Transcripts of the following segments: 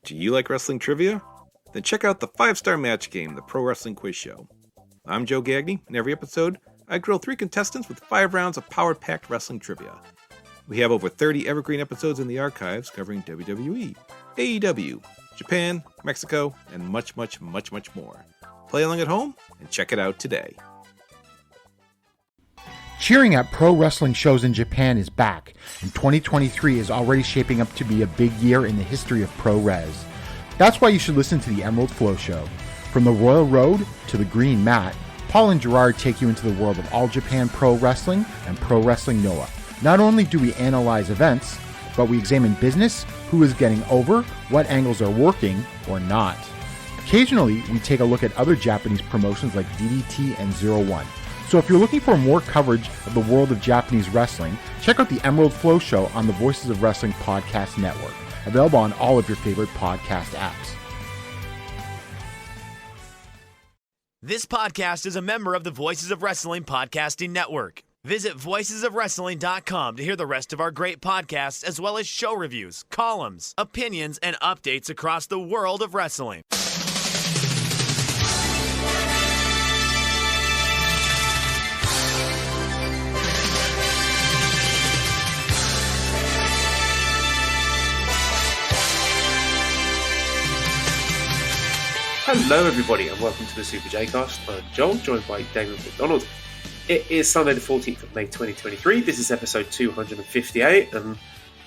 Do you like wrestling trivia? Then check out the 5-Star Match Game, the Pro Wrestling Quiz Show. I'm Joe Gagney, and every episode, I grill 3 contestants with 5 rounds of power-packed wrestling trivia. We have over 30 evergreen episodes in the archives covering WWE, AEW, Japan, Mexico, and much, much, much, much more. Play along at home and check it out today. Cheering at pro wrestling shows in Japan is back, and 2023 is already shaping up to be a big year in the history of pro res. That's why you should listen to the Emerald Flow Show. From the Royal Road to the Green Mat, Paul and Gerard take you into the world of All Japan Pro Wrestling and Pro Wrestling Noah. Not only do we analyze events, but we examine business, who is getting over, what angles are working or not. Occasionally, we take a look at other Japanese promotions like DDT and Zero One. So if you're looking for more coverage of the world of Japanese wrestling, check out the Emerald Flow Show on the Voices of Wrestling Podcast Network, available on all of your favorite podcast apps. This podcast is a member of the Voices of Wrestling Podcasting Network. Visit voicesofwrestling.com to hear the rest of our great podcasts, as well as show reviews, columns, opinions, and updates across the world of wrestling. Hello everybody and welcome to the Super J-Cast. I'm Joel, joined by Damon McDonald. It is Sunday the 14th of May 2023. This is episode 258 and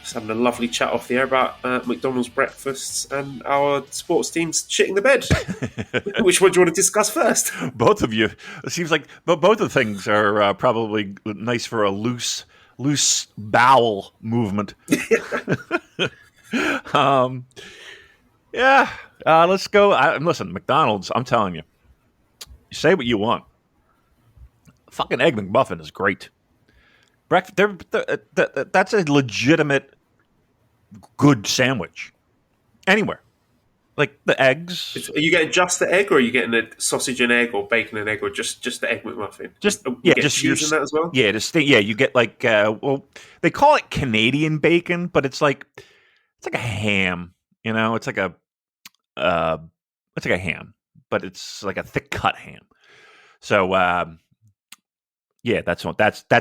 just having a lovely chat off the air about McDonald's breakfasts and our sports teams shitting the bed. Which one do you want to discuss first? Both of you. It seems like both of the things are probably nice for a loose bowel movement. Yeah. Let's go. Listen, McDonald's, I'm telling you, say what you want. Fucking Egg McMuffin is great. That's a legitimate good sandwich. Anywhere. Like the eggs. Are you getting just the egg, or are you getting a sausage and egg, or bacon and egg, or just the Egg McMuffin? Just using that as well? Yeah, you get like, they call it Canadian bacon, but it's like a ham. You know, it's like a ham, but it's like a thick cut ham. So, yeah, that's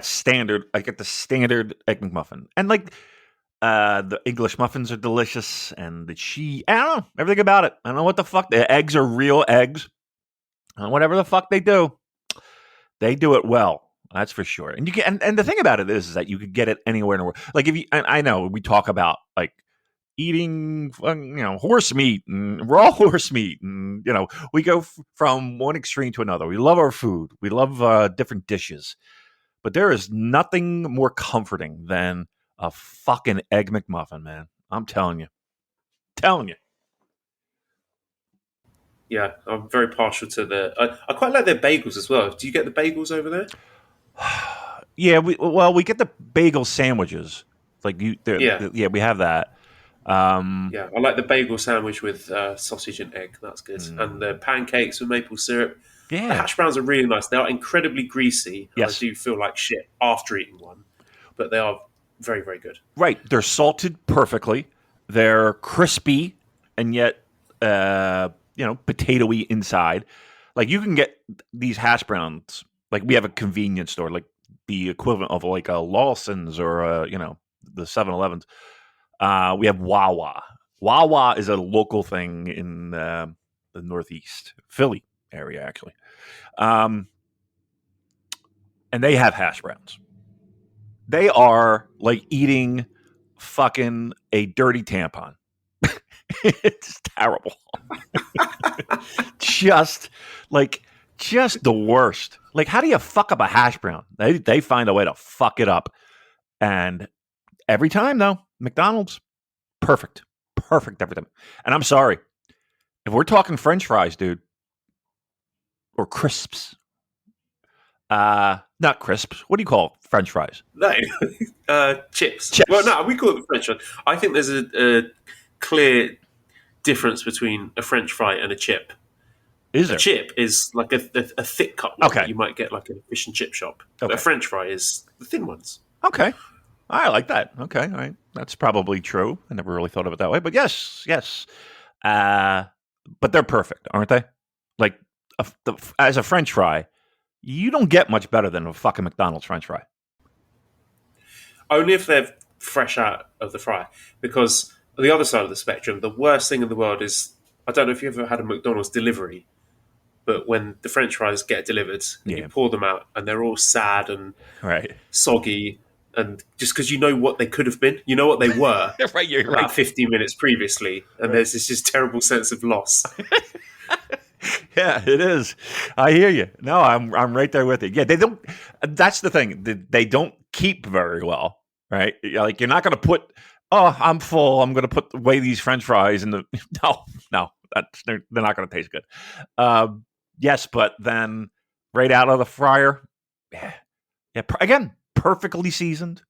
standard. I get the standard Egg McMuffin, and like the English muffins are delicious, and the cheese. I don't know everything about it. I don't know what the fuck. The eggs are real eggs, and whatever the fuck they do it well. That's for sure. And you can, and the thing about it is that you could get it anywhere in the world. Like if you, and I know we talk about like eating, horse meat and raw horse meat, and we go from one extreme to another. We love our food. We love different dishes, but there is nothing more comforting than a fucking Egg McMuffin, man. I'm telling you. Yeah, I'm very partial to I quite like their bagels as well. Do you get the bagels over there? Yeah, we get the bagel sandwiches. Like we have that. Yeah, I like the bagel sandwich with sausage and egg. That's good. And the pancakes with maple syrup. Yeah. The hash browns are really nice. They are incredibly greasy. Yes. I do feel like shit after eating one, but they are very, very good. Right. They're salted perfectly. They're crispy and yet, potatoey inside. Like you can get these hash browns. Like we have a convenience store, like the equivalent of like a Lawson's or the 7-Elevens. We have Wawa. Wawa is a local thing in the Northeast, Philly area, actually. And they have hash browns. They are like eating fucking a dirty tampon. It's terrible. just the worst. Like, how do you fuck up a hash brown? They find a way to fuck it up. And every time, though, McDonald's, perfect every time. And I'm sorry, if we're talking French fries, dude, or crisps, not crisps. What do you call French fries? No, chips. Well, no, we call it French fries. I think there's a clear difference between a French fry and a chip. Is there? A chip is like a thick cut one that you might get like a fish and chip shop. Okay. But a French fry is the thin ones. Okay. I like that. Okay. All right. That's probably true. I never really thought of it that way. But yes. but they're perfect, aren't they? Like, as a French fry, you don't get much better than a fucking McDonald's French fry. Only if they're fresh out of the fry. Because on the other side of the spectrum, the worst thing in the world is, I don't know if you've ever had a McDonald's delivery, but when the French fries get delivered and you pour them out and they're all sad and soggy, and just because you know what they could have been, you know what they were about 15 minutes previously, and there's this just terrible sense of loss. Yeah, it is. I hear you. No, I'm right there with you. Yeah, they don't. That's the thing. They don't keep very well, right? Like, you're not going to put. Oh, I'm full. I'm going to put away these French fries in the. No, they're not going to taste good. Yes, but then right out of the fryer, yeah. Again, perfectly seasoned.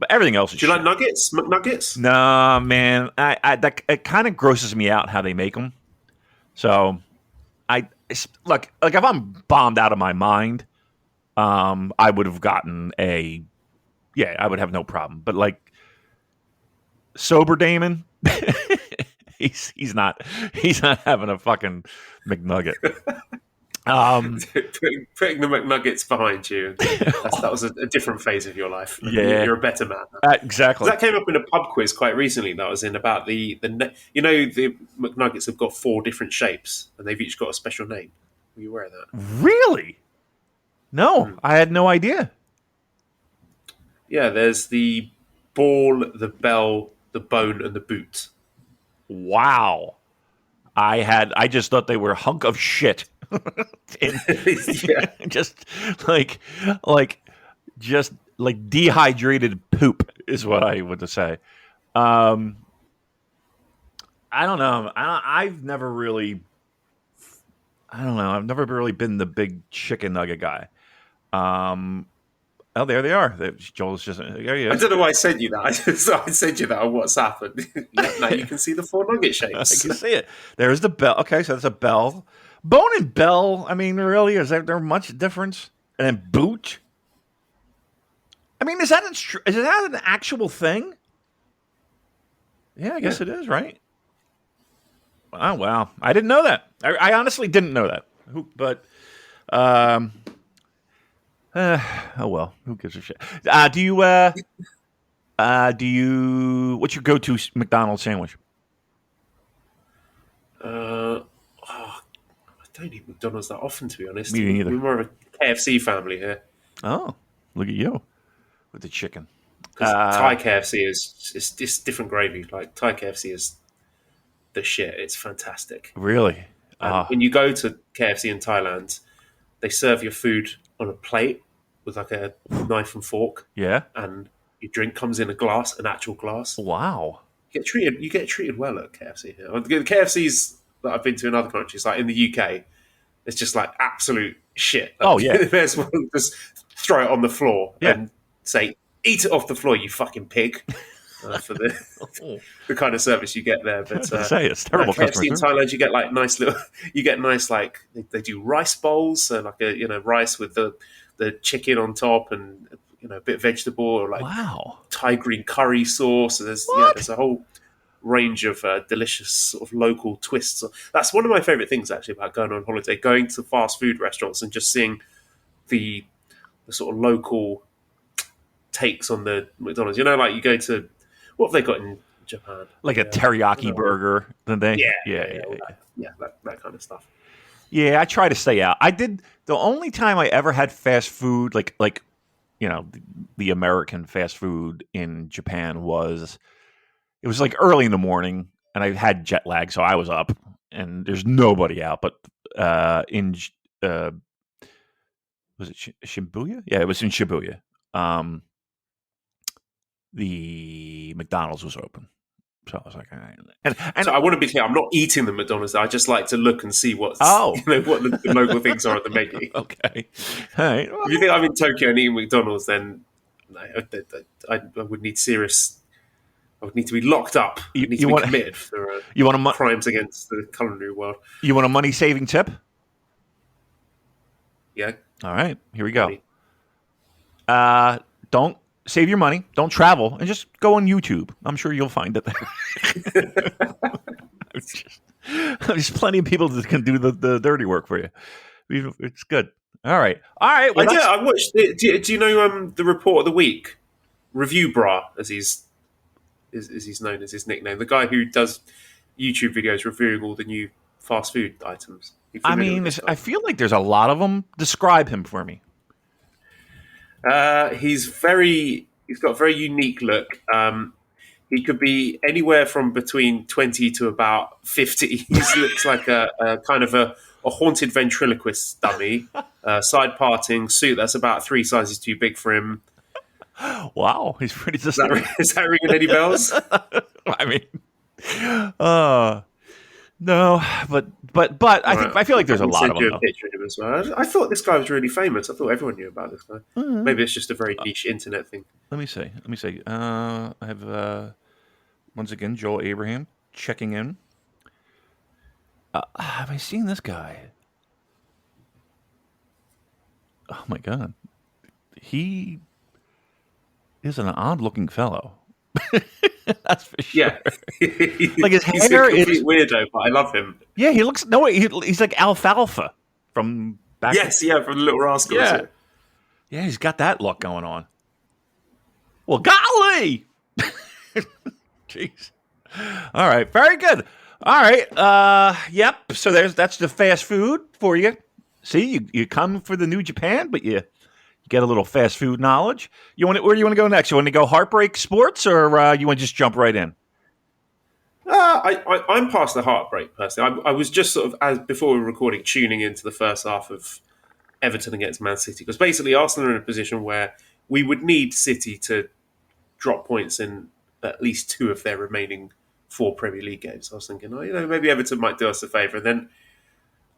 But everything else is Do you shit. like nuggets? McNuggets? Nah, man. It kind of grosses me out how they make them. So, like if I'm bombed out of my mind, I would have gotten I would have no problem. But like sober Damon, he's not having a fucking McNugget. Putting the McNuggets behind you, that was a different phase of your life. Yeah, you're a better man. Exactly. That came up in a pub quiz quite recently that I was in about the McNuggets have got 4 different shapes and they've each got a special name. Were you aware of that? Really? No, I had no idea. Yeah, there's the ball, the bell, the bone, and the boot. Wow. I just thought they were a hunk of shit. Just like dehydrated poop is what I would say. I don't know. I've never really been the big chicken nugget guy. Oh, there they are. Joel's just. There he is. I don't know why I sent you that. I sent you that on WhatsApp, and now you can see the 4 nugget shapes. I can see it. There's the bell. Okay, so that's a bell. Bone and bell. I mean, really, is there much difference? And then boot. I mean, is that an actual thing? Yeah, I guess it is, right? Oh, wow. I didn't know that. I honestly didn't know that. But. Oh well, who gives a shit? What's your go-to McDonald's sandwich? I don't eat McDonald's that often, to be honest. Me neither. We're more of a KFC family here. Oh, look at you with the chicken. Thai KFC is different gravy. Like, Thai KFC is the shit. It's fantastic. Really? When you go to KFC in Thailand, they serve your food on a plate with like a knife and fork. Yeah. And your drink comes in an actual glass. Wow. You get treated well at KFC here. The KFCs that I've been to in other countries, like in the UK, it's just like absolute shit. Like, oh yeah. There's one just throw it on the floor and say, "Eat it off the floor, you fucking pig." For the kind of service you get there, but it's terrible. KFC in Thailand, you get like nice like they do rice bowls, so like rice with the chicken on top and a bit of vegetable, or like Thai green curry sauce. So there's a whole range of delicious sort of local twists. That's one of my favorite things actually about going on holiday, going to fast food restaurants and just seeing the sort of local takes on the McDonald's. Like you go to. What have they got in Japan? Like a teriyaki burger, don't they? Yeah, that kind of stuff. Yeah, I try to stay out. I did the only time I ever had fast food, like the American fast food in Japan it was like early in the morning, and I had jet lag, so I was up, and there's nobody out. But was it Shibuya? Yeah, it was in Shibuya. The McDonald's was open. So I was like, all right. And so I want to be clear, I'm not eating the McDonald's. I just like to look and see what the local things are at the menu. Okay. All right. Well, if you think I'm in Tokyo and eating McDonald's, then I would need I would need to be locked up. I need to be committed for crimes against the culinary world. You want a money-saving tip? Yeah. All right. Here we go. Don't save your money, don't travel, and just go on YouTube. I'm sure you'll find it there. There's plenty of people that can do the dirty work for you. It's good. All right. Well, I watched. Do you know the report of the week? Review Bra, as he's known as his nickname. The guy who does YouTube videos reviewing all the new fast food items. I mean, I feel like there's a lot of them. Describe him for me. He's got a very unique look. He could be anywhere from between 20 to about 50. He looks like a kind of a haunted ventriloquist dummy. Side parting suit that's about 3 sizes too big for him. Wow, he's pretty. Is that ringing any bells? I mean, no, but I feel like there's a lot of them. Send you a picture of him as well. I thought this guy was really famous. I thought everyone knew about this guy. Maybe it's just a very niche internet thing. Let me see. I have once again Joel Abraham checking in. Have I seen this guy? Oh my god, he is an odd-looking fellow. That's for sure. Yeah, like his he's hair a complete is weirdo, but I love him. Yeah, he's like Alfalfa from back. Yes, from the Little Rascals. Yeah, he's got that look going on. Well, golly, jeez. All right, very good. All right, yep. So that's the fast food for you. See, you come for the New Japan, but you get a little fast food knowledge. Where do you want to go next? You want to go Heartbreak Sports, or you want to just jump right in? I'm past the heartbreak personally. I was just sort of, as before we were recording, tuning into the first half of Everton against Man City, because basically Arsenal are in a position where we would need City to drop points in at least 2 of their remaining 4 Premier League games. I was thinking, maybe Everton might do us a favour. And then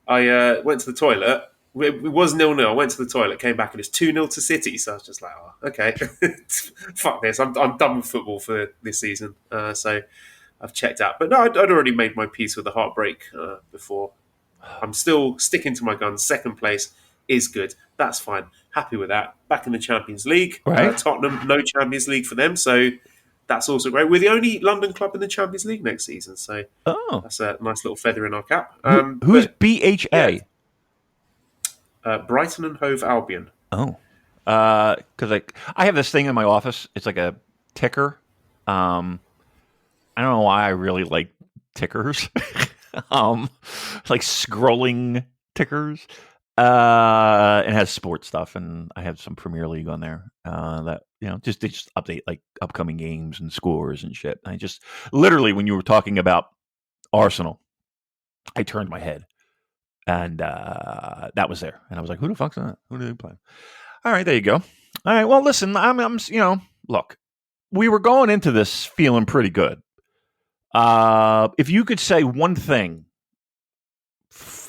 I went to the toilet. It was 0-0. I went to the toilet, came back, and it's 2-0 to City. So I was just like, okay, fuck this. I'm done with football for this season. So I've checked out. But no, I'd already made my peace with the heartbreak before. I'm still sticking to my guns. Second place is good. That's fine. Happy with that. Back in the Champions League. Right. Tottenham, no Champions League for them. So that's also great. We're the only London club in the Champions League next season. So that's a nice little feather in our cap. Who's BHA? Brighton and Hove Albion. Oh. Because I have this thing in my office. It's like a ticker. I don't know why I really like tickers. Like scrolling tickers. It has sports stuff, and I have some Premier League on there. That they just update like upcoming games and scores and shit. I just literally, when you were talking about Arsenal, I turned my head, and that was there, and I was like, "Who the fuck's that? Who do they play?" All right, there you go. All right, well, listen, I'm look, we were going into this feeling pretty good. If you could say one thing,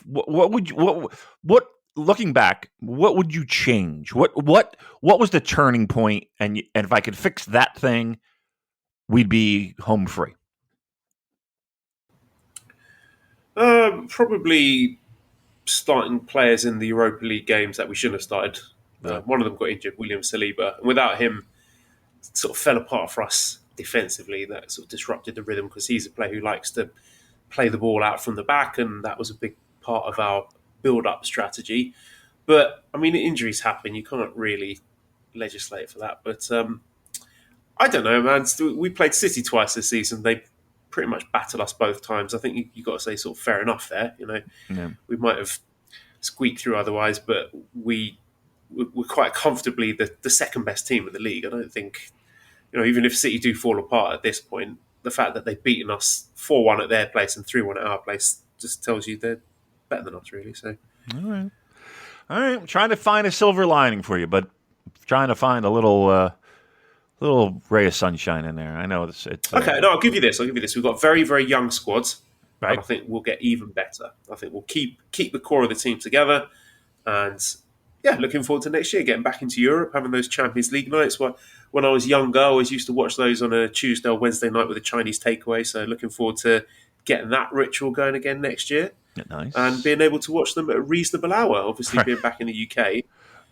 what would you looking back, what would you change? What was the turning point? And if I could fix that thing, we'd be home free. Probably starting players in the Europa League games that we shouldn't have started. One of them got injured, William Saliba, and without him, it sort of fell apart for us defensively. That sort of disrupted the rhythm, because he's a player who likes to play the ball out from the back, and that was a big part of our build-up strategy. But I mean, injuries happen. You can't really legislate for that. But I don't know, man. We played City twice this season. They pretty much battered us both times. I think you got to say sort of fair enough there. We might have squeaked through otherwise, but we're quite comfortably the second best team in the league. I don't think, even if City do fall apart at this point, the fact that they've beaten us 4-1 at their place and 3-1 at our place just tells you they're better than us, really. So, all right. I'm trying to find a silver lining for you, but trying to find a little ray of sunshine in there. I know it's okay. No, I'll give you this. We've got very, very young squads, right? And I think we'll get even better. I think we'll keep the core of the team together, and looking forward to next year, getting back into Europe, having those Champions League nights. When I was younger, I always used to watch those on a Tuesday or Wednesday night with a Chinese takeaway. So looking forward to getting that ritual going again next year. Nice. And being able to watch them at a reasonable hour, obviously being back in the UK.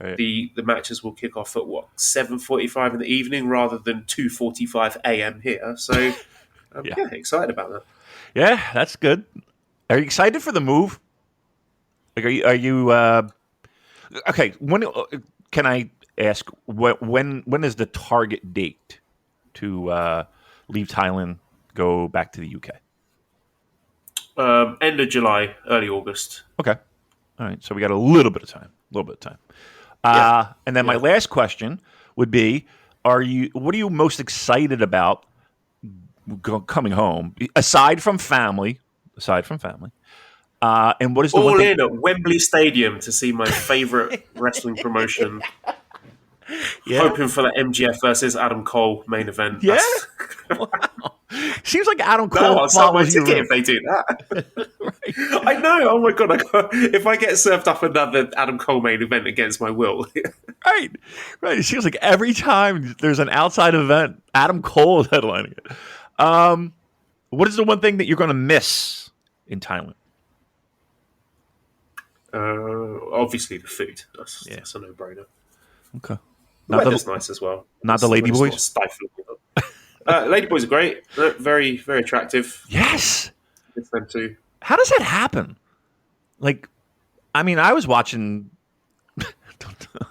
the matches will kick off at 7:45 in the evening rather than 2:45 a.m. here. So excited about that. Yeah, that's good. Are you excited for the move? Like, are you okay? When can I ask? When is the target date to leave Thailand, go back to the UK? End of July, early August. Okay, all right. So we got a little bit of time. And then my last question would be: what are you most excited about coming home, aside from family? And what is the all one thing- in at Wembley Stadium to see my favourite wrestling promotion? Hoping for the MGF versus Adam Cole main event. Yeah. Wow. Seems like Adam Cole I'll sell my follows you ticket around. if they do that. I know. Oh my god! If I get served up another Adam Cole main event against my will, Right. It seems like every time there's an outside event, Adam Cole is headlining it. What is the one thing that you're going to miss in Thailand? obviously the food. That's a no-brainer. Okay. The weather's nice as well. Not the lady boys? It's not stifling. Lady boys are great. They're very, very attractive. Yes. It's them too. How does that happen? Like, I mean, I was watching.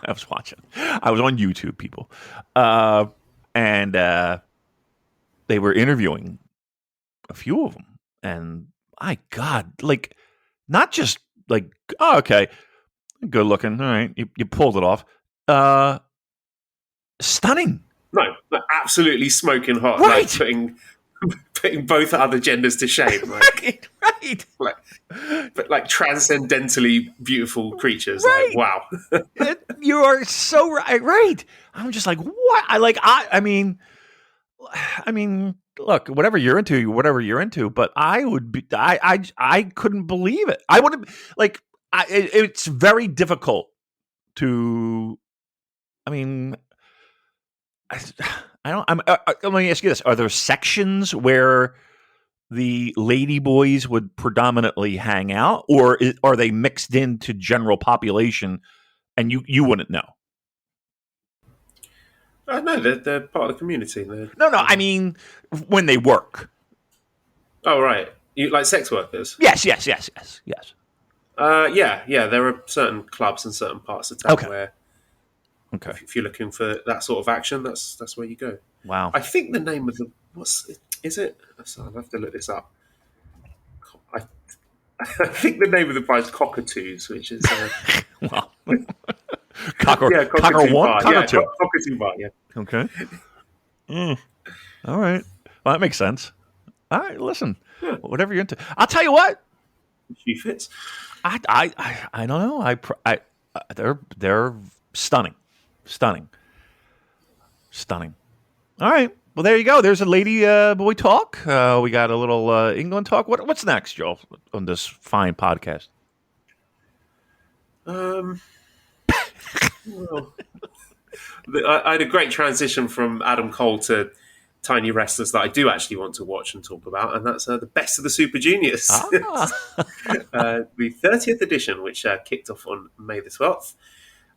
I was on YouTube, people, and they were interviewing a few of them, and my God, like, not just like, oh, okay, good looking, all right, you pulled it off, stunning. No, absolutely smoking hot. Right. Like putting both other genders to shame. Like, right. Like transcendentally beautiful creatures. Right. Like, wow. You are so right. Right. I'm just like, what? I mean, look, whatever you're into, but I would be, I couldn't believe it. I wouldn't like, it's very difficult to, I mean, let me ask you this. Are there sections where the lady boys would predominantly hang out, or are they mixed into general population and you wouldn't know? No, they're part of the community. No, I mean when they work. Oh, right. You like sex workers? Yes. Yeah. There are certain clubs in certain parts of town where, if you're looking for that sort of action, that's where you go. Wow. I think the name of the is it? So I'll have to look this up. I think the name of the bar is Cockatoos, which is wow. Cocker one, Cockatoo. Cockatoo bar. Yeah. Okay. All right. Well, that makes sense. All right. Listen, whatever you're into. I'll tell you what. She fits. I don't know. They're stunning. All right. Well, there you go. There's a lady boy talk. We got a little England talk. What's next, Joel, on this fine podcast? Well, I had a great transition from Adam Cole to tiny wrestlers that I do actually want to watch and talk about, and that's the Best of the Super Juniors. The 30th edition, which kicked off on May the 12th.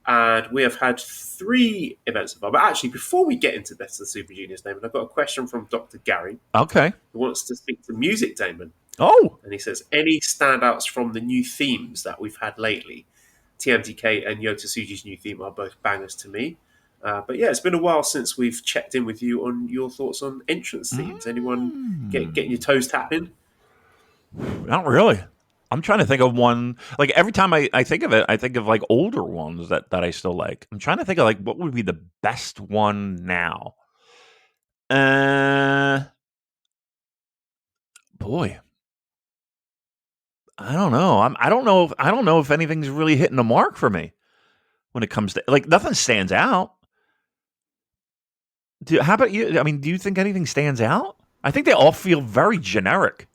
And we have had 3 events so far. But actually, before we get into Best of the Super Juniors, Damon, I've got a question from Dr. Gary. Okay. Who wants to speak to music, Damon. Oh. And he says, any standouts from the new themes that we've had lately? TMDK and Yota Tsuji's new theme are both bangers to me. But yeah, it's been a while since we've checked in with you on your thoughts on entrance themes. Anyone getting your toes tapping? Not really. I'm trying to think of one. Like every time I think of it, I think of like older ones that I still like. I'm trying to think of like what would be the best one now. Boy, I don't know. I don't know if anything's really hitting the mark for me when it comes to like nothing stands out. How about you? I mean, do you think anything stands out? I think they all feel very generic.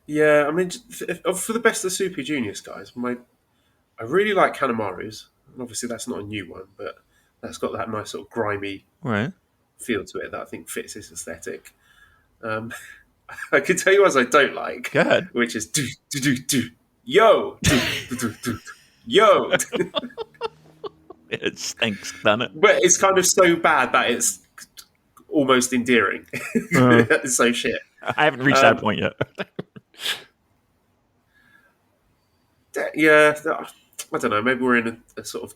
Yeah, I mean, for the Best of the Super Juniors, guys, I really like Kanemaru's. Obviously, that's not a new one, but that's got that nice sort of grimy feel to it that I think fits his aesthetic. I can tell you ones I don't like. Go ahead. Which is do yo. Yo. It stinks, doesn't it? But it's kind of so bad that it's almost endearing. It's so shit. I haven't reached that point yet. Yeah, I don't know. Maybe we're in a sort of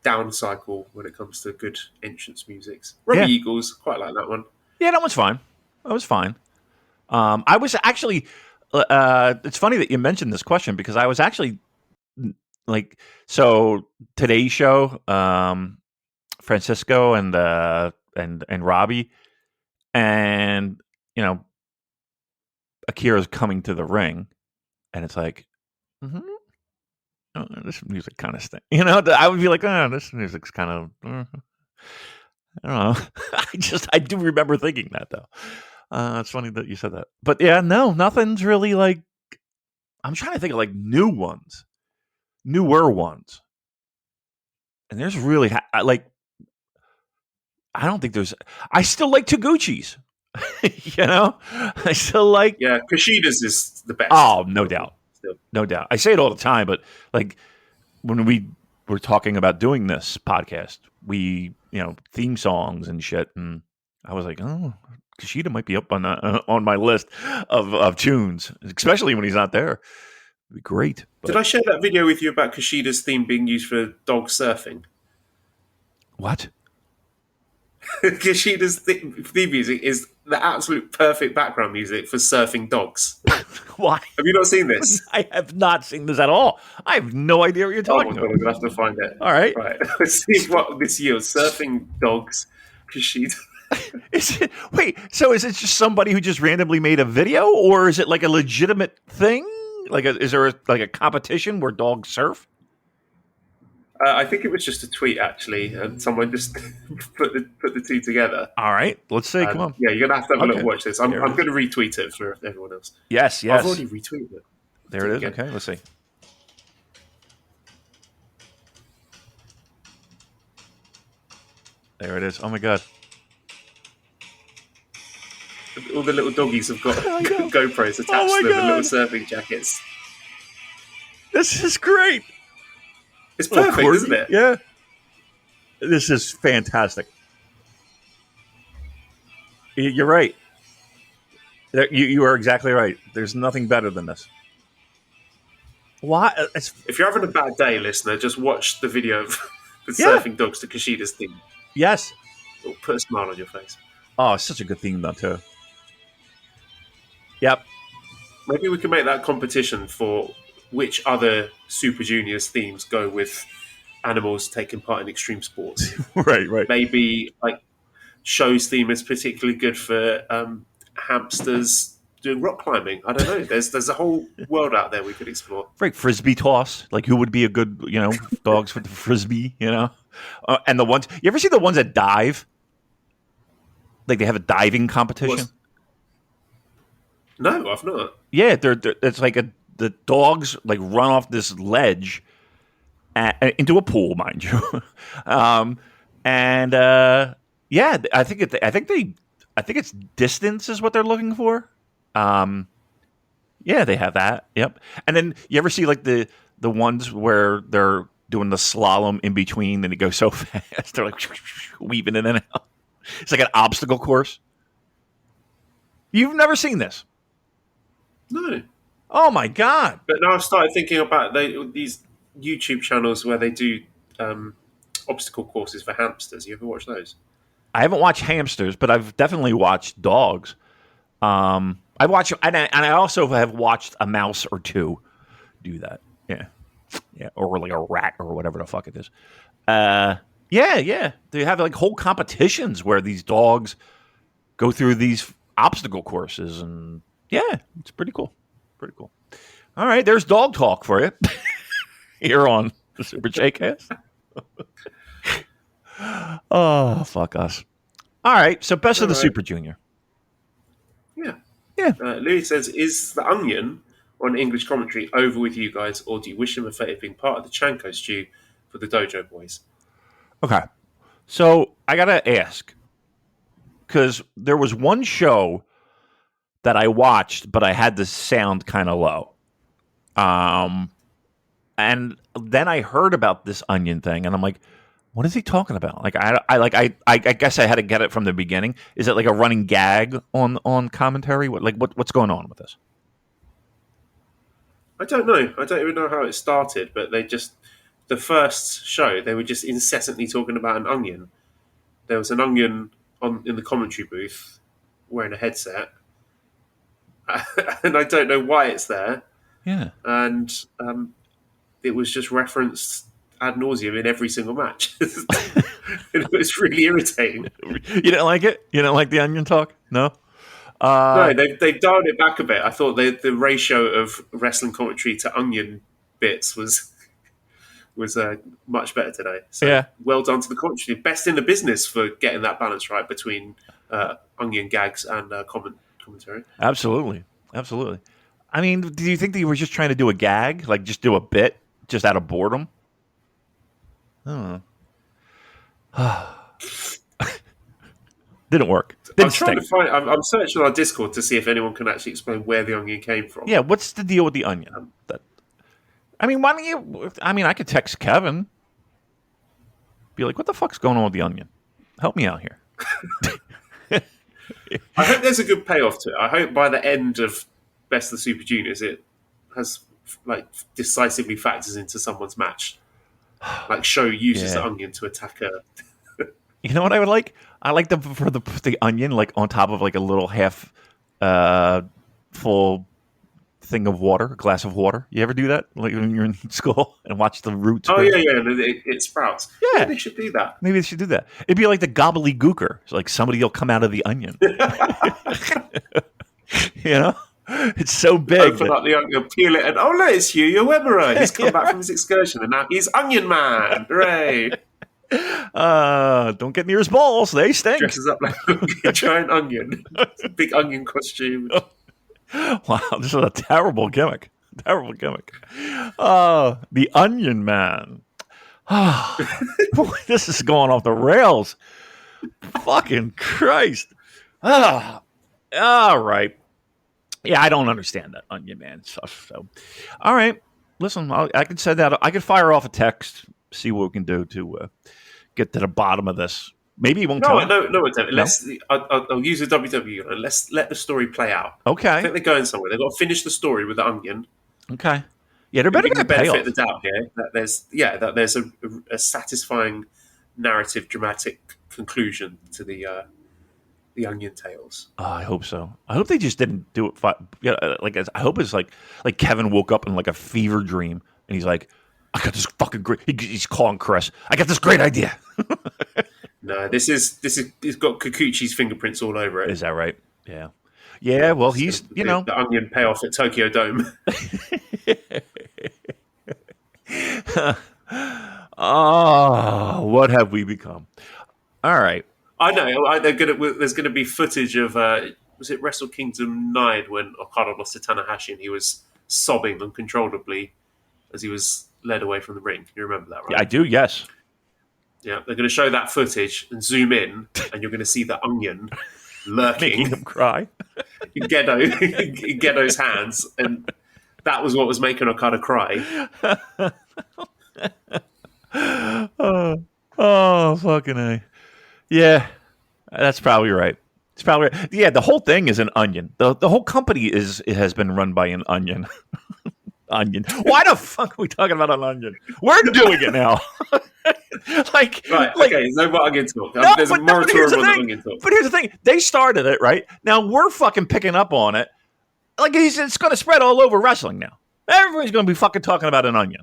down cycle when it comes to good entrance musics. Robbie Eagles, quite like that one. Yeah, that one's fine. That was fine. I was actually. It's funny that you mentioned this question because I was actually today's show, Francisco and Robbie, and Akira's coming to the ring, and it's like, oh, this music kind of stinks. I would be like, oh, this music's kind of. I don't know. I do remember thinking that though. It's funny that you said that, but yeah, no, nothing's really like. I'm trying to think of like newer ones, and there's really I don't think there's. I still like Taguchi's. I still like. Yeah, Kushida's is the best. Oh, no doubt. No doubt. I say it all the time, but like when we were talking about doing this podcast, we, theme songs and shit, and I was like, oh, Kushida might be up on my list of tunes, especially when he's not there. It'd be great. But... Did I share that video with you about Kushida's theme being used for dog surfing? What? Kushida's theme music is the absolute perfect background music for surfing dogs. Why? Have you not seen this? I have not seen this at all. I have no idea what you're talking about. I'm going to have to find it. All right. Let's see what this yields. Surfing dogs, Kushida. Wait, so is it just somebody who just randomly made a video, or is it like a legitimate thing? Is there a competition where dogs surf? I think it was just a tweet, actually, and someone just put the two together. All right, let's see. Come on. Yeah, you're going to have a look. Watch this. I'm going to retweet it for everyone else. Yes. I've already retweeted it. There it is. Okay, let's see. There it is. Oh, my God. All the little doggies have got GoPros attached to them and little surfing jackets. This is great. It's perfect, isn't it? Yeah. This is fantastic. You're right. You are exactly right. There's nothing better than this. Why? If you're having a bad day, listener, just watch the video of the surfing dogs to Kushida's theme. Yes. It'll put a smile on your face. Oh, it's such a good theme, though, too. Yep. Maybe we can make that competition for which other Super Juniors themes go with animals taking part in extreme sports. Right. Maybe like Show's theme is particularly good for hamsters doing rock climbing. I don't know. There's a whole world out there we could explore. Right, frisbee toss. Like who would be a good, dogs with the frisbee, and the ones, you ever see the ones that dive? Like they have a diving competition? No, I've not. Yeah, it's like the dogs like run off this ledge into a pool, mind you, I think it's distance is what they're looking for. Yeah, they have that. Yep. And then you ever see like the ones where they're doing the slalom in between, and it goes so fast they're like weaving in and out. It's like an obstacle course. You've never seen this? No. Oh my God! But now I've started thinking about these YouTube channels where they do obstacle courses for hamsters. You ever watch those? I haven't watched hamsters, but I've definitely watched dogs. I watch, and I also have watched a mouse or two do that. Yeah, or like a rat or whatever the fuck it is. Yeah. They have like whole competitions where these dogs go through these obstacle courses, and yeah, it's pretty cool. All right, there's dog talk for you here on the Super J-Cast. Oh, fuck us. All right, so best of the Super Junior. Yeah. Louis says, is the Onion on English commentary over with you guys, or do you wish him a fate of being part of the Chanko stew for the Dojo Boys? Okay, so I got to ask, because there was one show that I watched, but I had the sound kind of low. And then I heard about this Onion thing, and I'm like, what is he talking about? Like, I guess I had to get it from the beginning. Is it like a running gag on commentary? What's going on with this? I don't know. I don't even know how it started, but the first show, they were just incessantly talking about an onion. There was an onion in the commentary booth wearing a headset, and I don't know why it's there. Yeah. And it was just referenced ad nauseum in every single match. It was really irritating. You didn't like it? You didn't like the Onion talk? No? No, they've dialed it back a bit. I thought the ratio of wrestling commentary to onion bits was much better today. So Yeah. Well done to the commentary. Best in the business for getting that balance right between onion gags and commentary. Absolutely. I mean, do you think they were just trying to do a gag? Like, just do a bit? Just out of boredom? I don't know. Didn't work. I'm trying to find. I'm searching on our Discord to see if anyone can actually explain where the onion came from. Yeah, what's the deal with the onion? I mean, why don't you? I mean, I could text Kevin. Be like, what the fuck's going on with the onion? Help me out here. I hope there's a good payoff to it. I hope by the end of Best of the Super Juniors, it has decisively factors into someone's match. Like Show uses the onion to attack her. You know what I would like? I like for the onion like on top of like a little half full thing of water, a glass of water. You ever do that? Like when you're in school and watch the roots? Oh, yeah. It sprouts. Yeah. They should do that. Maybe they should do that. It'd be like the gobbledygooker. It's like somebody will come out of the onion. You know? It's so big. Open up the onion, peel it, and oh, no, it's Yu Uemura. He's come back from his excursion, and now he's Onion Man. Hooray. Don't get near his balls. They stink. Dresses up like a giant onion. Big onion costume. Wow, this is a terrible gimmick. The Onion Man. Boy, this is going off the rails. Fucking Christ. All right. Yeah, I don't understand that Onion Man stuff. So, all right. Listen, I could say that. I could fire off a text, see what we can do to get to the bottom of this. Maybe he won't tell me. No, I'll use the WWE and let's let the story play out. Okay. I think they're going somewhere. They've got to finish the story with the onion. Okay. Yeah, they're better than benefit of the doubt here that there's a satisfying narrative, dramatic conclusion to the Onion Tales. Oh, I hope so. I hope they just didn't do it. I hope it's like Kevin woke up in like a fever dream and he's like, I got this fucking great. He's calling Chris. I got this great idea. No, this is it's got Kikuchi's fingerprints all over it. Is that right? Yeah. Yeah. Well, he's the Onion payoff at Tokyo Dome. Oh, what have we become? All right. I know. There's going to be footage of was it Wrestle Kingdom 9 when Okada lost to Tanahashi and he was sobbing uncontrollably as he was led away from the ring. You remember that, right? Yeah, I do. Yes. Yeah, they're going to show that footage and zoom in, and you're going to see the Onion lurking, making him cry in Gedo's hands, and that was what was making Okada cry. Oh, fucking A. Yeah, that's probably right. It's probably right. Yeah. The whole thing is an onion. The whole company has been run by an onion. Onion. Why the fuck are we talking about an onion? We're doing it now. Okay, no more onion talk. There's a moratorium on the onion talk. But here's the thing: they started it, right? Now we're fucking picking up on it. Like it's going to spread all over wrestling now. Everybody's going to be fucking talking about an onion.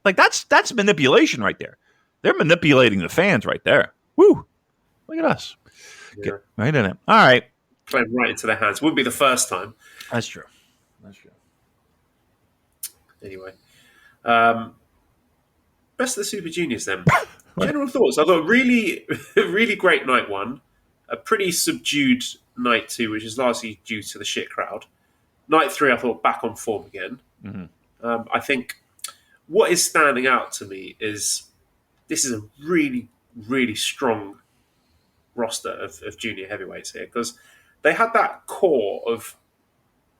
Like that's manipulation right there. They're manipulating the fans right there. Woo! Look at us. Yeah. Get right in it. All right. Playing right into their hands. Wouldn't be the first time. That's true. Anyway. Best of the Super Juniors then. General thoughts. I got a really, really great night one. A pretty subdued night two, which is largely due to the shit crowd. Night three, I thought back on form again. Mm-hmm. I think what is standing out to me is this is a really, really strong roster of junior heavyweights here because they had that core of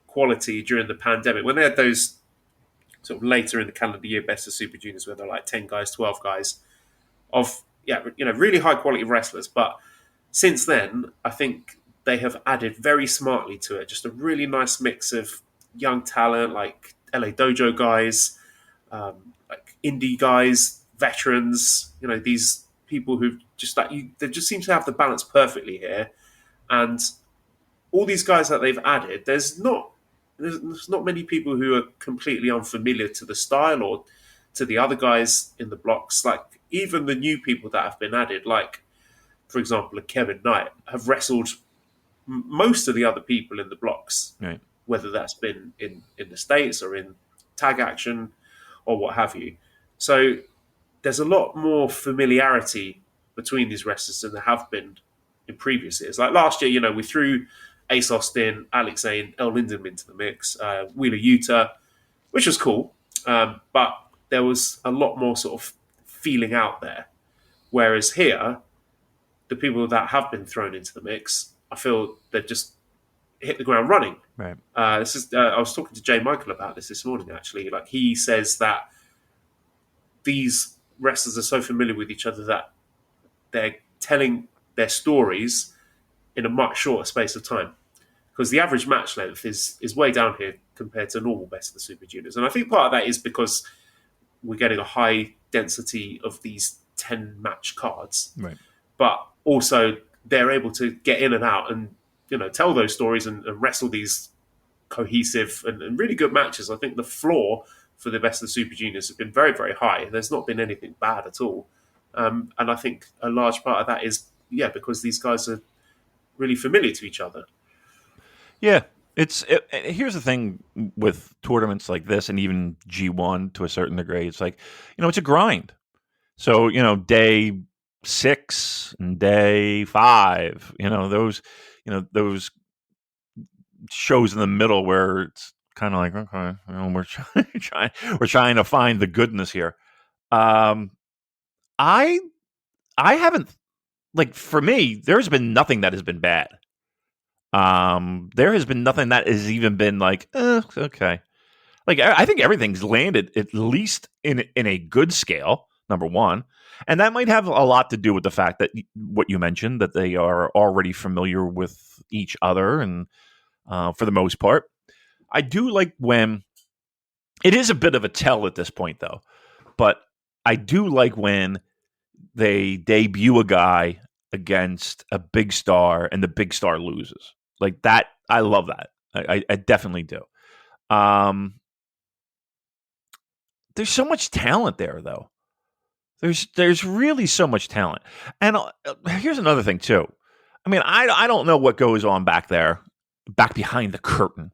quality during the pandemic when they had those sort of later in the calendar year Best of Super Juniors, where they're like 10 guys, 12 guys of really high quality wrestlers. But since then, I think they have added very smartly to it, just a really nice mix of young talent like LA Dojo guys, like indie guys, veterans. These people who just they just seem to have the balance perfectly here. And all these guys that they've added, there's not many people who are completely unfamiliar to the style or to the other guys in the blocks. Like even the new people that have been added, like for example, Kevin Knight, have wrestled most of the other people in the blocks, Right. whether that's been in the States or in tag action or what have you. So there's a lot more familiarity between these wrestlers than there have been in previous years. Like last year, we threw Ace Austin, Alex Zane, El Lindenman into the mix, Wheeler Yuta, which was cool. But there was a lot more sort of feeling out there. Whereas here, the people that have been thrown into the mix, I feel they've just hit the ground running. Right. I was talking to Jay Michael about this morning, actually. Like he says that these wrestlers are so familiar with each other that they're telling their stories in a much shorter space of time. Because the average match length is way down here compared to normal Best of the Super Juniors. And I think part of that is because we're getting a high density of these 10-match cards. Right. But also they're able to get in and out and tell those stories and wrestle these cohesive and really good matches. I think the floor for the Best of the Super Juniors has been very, very high. There's not been anything bad at all. And I think a large part of that is, because these guys are really familiar to each other. Yeah. Here's the thing with tournaments like this and even G1 to a certain degree. It's like, it's a grind. So, day 6 and day 5, those shows in the middle where it's kind of like, okay, we're trying to find the goodness here. I haven't, like, for me, there's been nothing that has been bad. There has been nothing that has even been like, okay. Like, I think everything's landed at least in a good scale, number one. And that might have a lot to do with the fact that what you mentioned, that they are already familiar with each other. And for the most part, I do like when it is a bit of a tell at this point, though. But I do like when they debut a guy against a big star and the big star loses. Like that, I love that. I definitely do. There's so much talent there, though. There's really so much talent. And here's another thing, too. I mean, I don't know what goes on back there, back behind the curtain.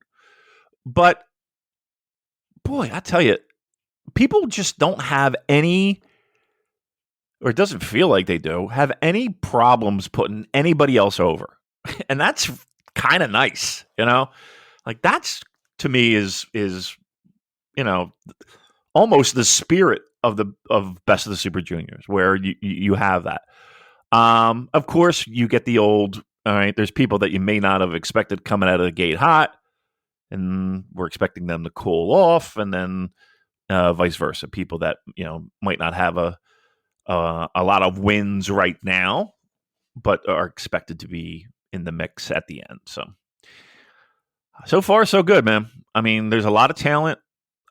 But, boy, I tell you, people just don't have any, or it doesn't feel like they do, have any problems putting anybody else over. And that's kind of nice, Like, that's, to me, is almost the spirit of Best of the Super Juniors, where you have that. Of course, you get the old. All right, there's people that you may not have expected coming out of the gate hot, and we're expecting them to cool off, and then vice versa. People that might not have a lot of wins right now, but are expected to be in the mix at the end. So far, so good, man. I mean, there's a lot of talent.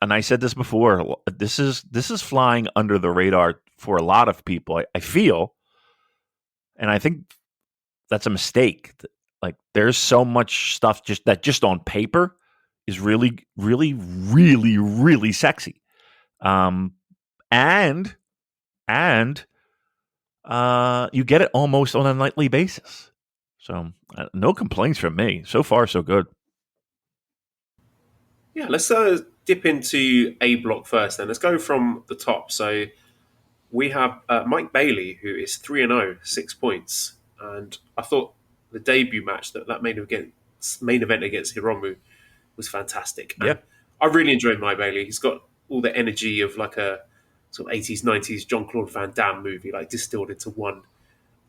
And I said this before, this is flying under the radar for a lot of people, I feel. And I think that's a mistake. Like, there's so much stuff just on paper is really, really, really, really sexy. And you get it almost on a nightly basis. So no complaints from me. So far, so good. Yeah, let's dip into A block first then. Let's go from the top. So we have Mike Bailey, who is 3-0, 6 points. And I thought the debut match, that main event against Hiromu, was fantastic. Yeah. And I really enjoyed Mike Bailey. He's got all the energy of like a sort of 80s, 90s Jean-Claude Van Damme movie, like distilled into one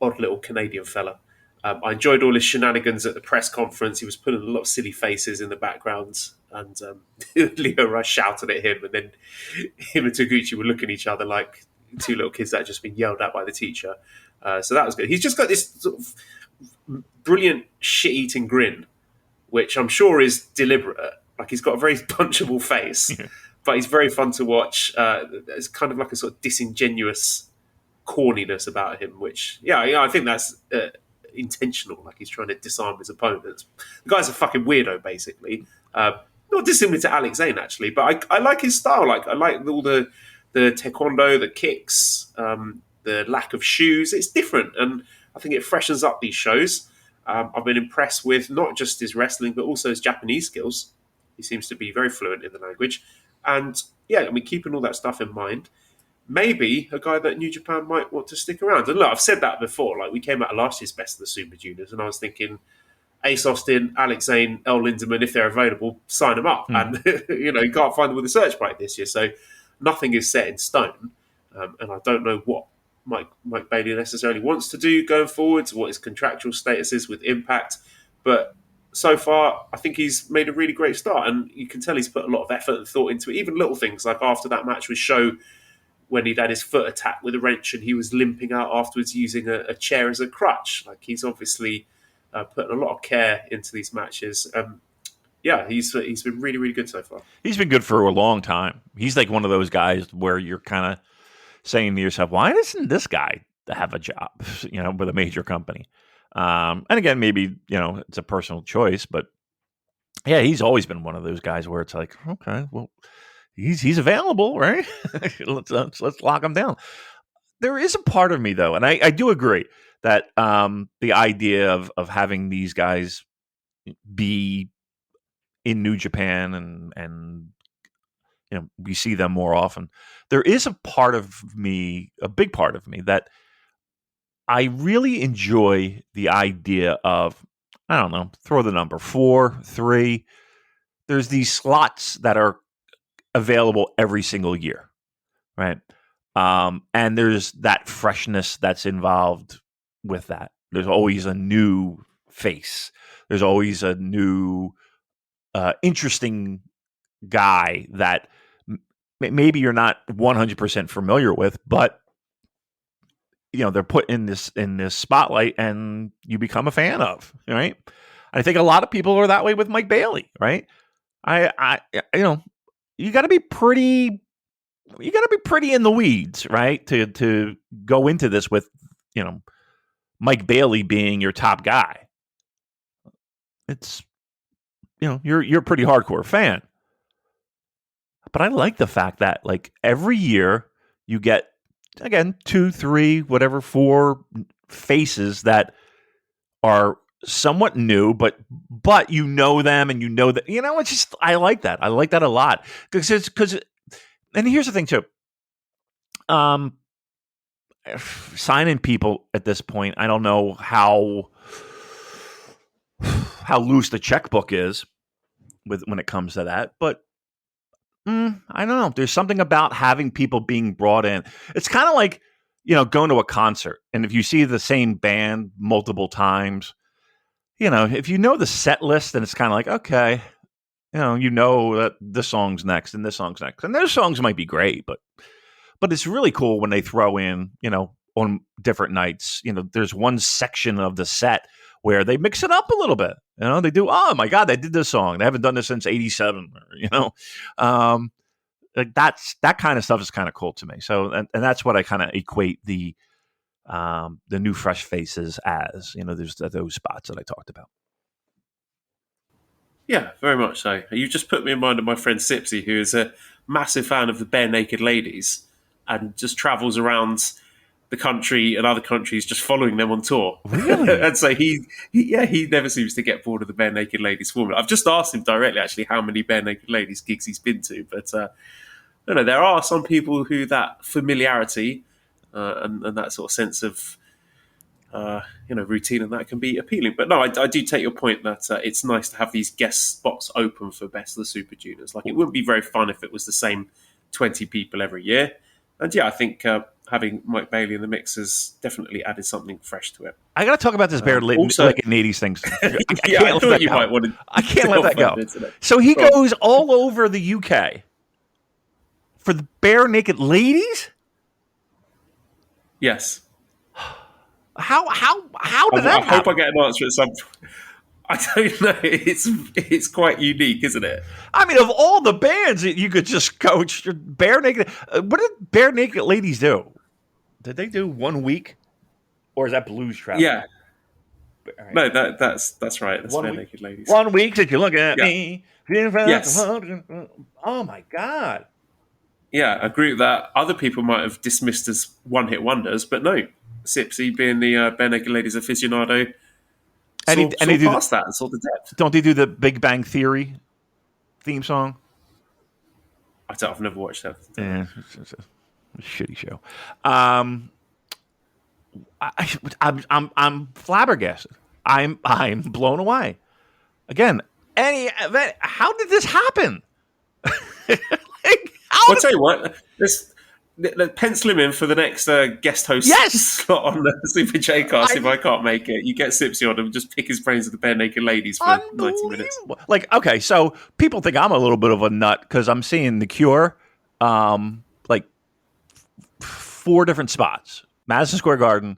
odd little Canadian fella. I enjoyed all his shenanigans at the press conference. He was putting a lot of silly faces in the background. and Lio Rush shouted at him, and then him and Taguchi were looking at each other like two little kids that had just been yelled at by the teacher. So that was good. He's just got this sort of brilliant shit-eating grin, which I'm sure is deliberate. Like, he's got a very punchable face, but he's very fun to watch. There's kind of like a sort of disingenuous corniness about him, which, I think that's intentional. Like, he's trying to disarm his opponents. The guy's a fucking weirdo, basically. Not dissimilar to Alex Zane, actually, but I like his style. Like, I like all the taekwondo, the kicks, the lack of shoes. It's different, and I think it freshens up these shows. I've been impressed with not just his wrestling, but also his Japanese skills. He seems to be very fluent in the language. And keeping all that stuff in mind, maybe a guy that New Japan might want to stick around. And look, I've said that before. Like, we came out of last year's Best of the Super Juniors, and I was thinking Ace Austin, Alex Zane, El Lindemann, if they're available, sign them up. And, you can't find them with a search break this year. So nothing is set in stone. And I don't know what Mike Bailey necessarily wants to do going forwards, what his contractual status is with Impact. But so far, I think he's made a really great start. And you can tell he's put a lot of effort and thought into it. Even little things like after that match with Show, when he'd had his foot attacked with a wrench and he was limping out afterwards using a chair as a crutch. Like, he's obviously putting a lot of care into these matches. He's been really, really good so far. He's been good for a long time. He's like one of those guys where you're kind of saying to yourself, why doesn't this guy have a job, with a major company? And again, maybe, it's a personal choice, but yeah, he's always been one of those guys where it's like, okay, well, he's available, right? let's lock him down. There is a part of me though, and I do agree that the idea of having these guys be in New Japan and we see them more often. There is a part of me, a big part of me, that I really enjoy the idea of, I don't know, throw the number 4, 3. There's these slots that are available every single year, right? And there's that freshness that's involved with that. There's always a new face. There's always a new, interesting guy that maybe you're not 100% familiar with, but they're put in this spotlight and you become a fan of, right? I think a lot of people are that way with Mike Bailey, right? You got to be pretty in the weeds, right? To go into this with, Mike Bailey being your top guy. It's, you're a pretty hardcore fan. But I like the fact that, like, every year you get, again, 2, 3, whatever, 4 faces that are somewhat new, but you know them and you know that, it's just, I like that. I like that a lot. Because, and here's the thing too. Signing people at this point, I don't know how loose the checkbook is when it comes to that, but I don't know. There's something about having people being brought in. It's kind of like, going to a concert. And if you see the same band multiple times, if you know the set list, then it's kind of like, okay, that this song's next and this song's next. And those songs might be great, but it's really cool when they throw in, on different nights, there's one section of the set where they mix it up a little bit. They do, oh my God, they did this song. They haven't done this since 87, like that kind of stuff is kind of cool to me. So, and that's what I kind of equate the new fresh faces as, there's those spots that I talked about. Yeah, very much so. You just put me in mind of my friend Sipsy, who is a massive fan of the Barenaked Ladies and just travels around the country and other countries just following them on tour. Really? And so he never seems to get bored of the Barenaked Ladies formula. I've just asked him directly, actually, how many Barenaked Ladies gigs he's been to. But there are some people who that familiarity and that sort of sense of routine and that can be appealing. But no, I do take your point that it's nice to have these guest spots open for Best of the Super Juniors. Like, it wouldn't be very fun if it was the same 20 people every year. And yeah, I think having Mike Bailey in the mix has definitely added something fresh to it. I got to talk about this also, like in the 80s things. I I thought you might want to. I can't let that go. So he goes all over the UK for the Barenaked Ladies. Yes. How did that happen? I hope I get an answer at some point. I don't know. It's quite unique, isn't it? I mean, of all the bands that you could just coach, Barenaked. What did Barenaked Ladies do? Did they do 1 week, or is that Blues Traveler? Yeah. Right. No, that's right. That's Barenaked Ladies. 1 week that you look at me. Yes. Oh my God. Yeah, a group that other people might have dismissed as one-hit wonders, but no, Sipsy being the Barenaked Ladies aficionado. And he past that and saw the depth. Don't they do the Big Bang Theory theme song? I've never watched that. Yeah, it's a shitty show. I'm flabbergasted. I'm blown away. Again, how did this happen? I'll tell you what. Let's pencil him in for the next guest host slot on the Super J Cast. If I can't make it, you get Sipsy on and just pick his brains of the Barenaked Ladies for 90 minutes. Like, okay, so people think I'm a little bit of a nut because I'm seeing The Cure, like 4 different spots: Madison Square Garden,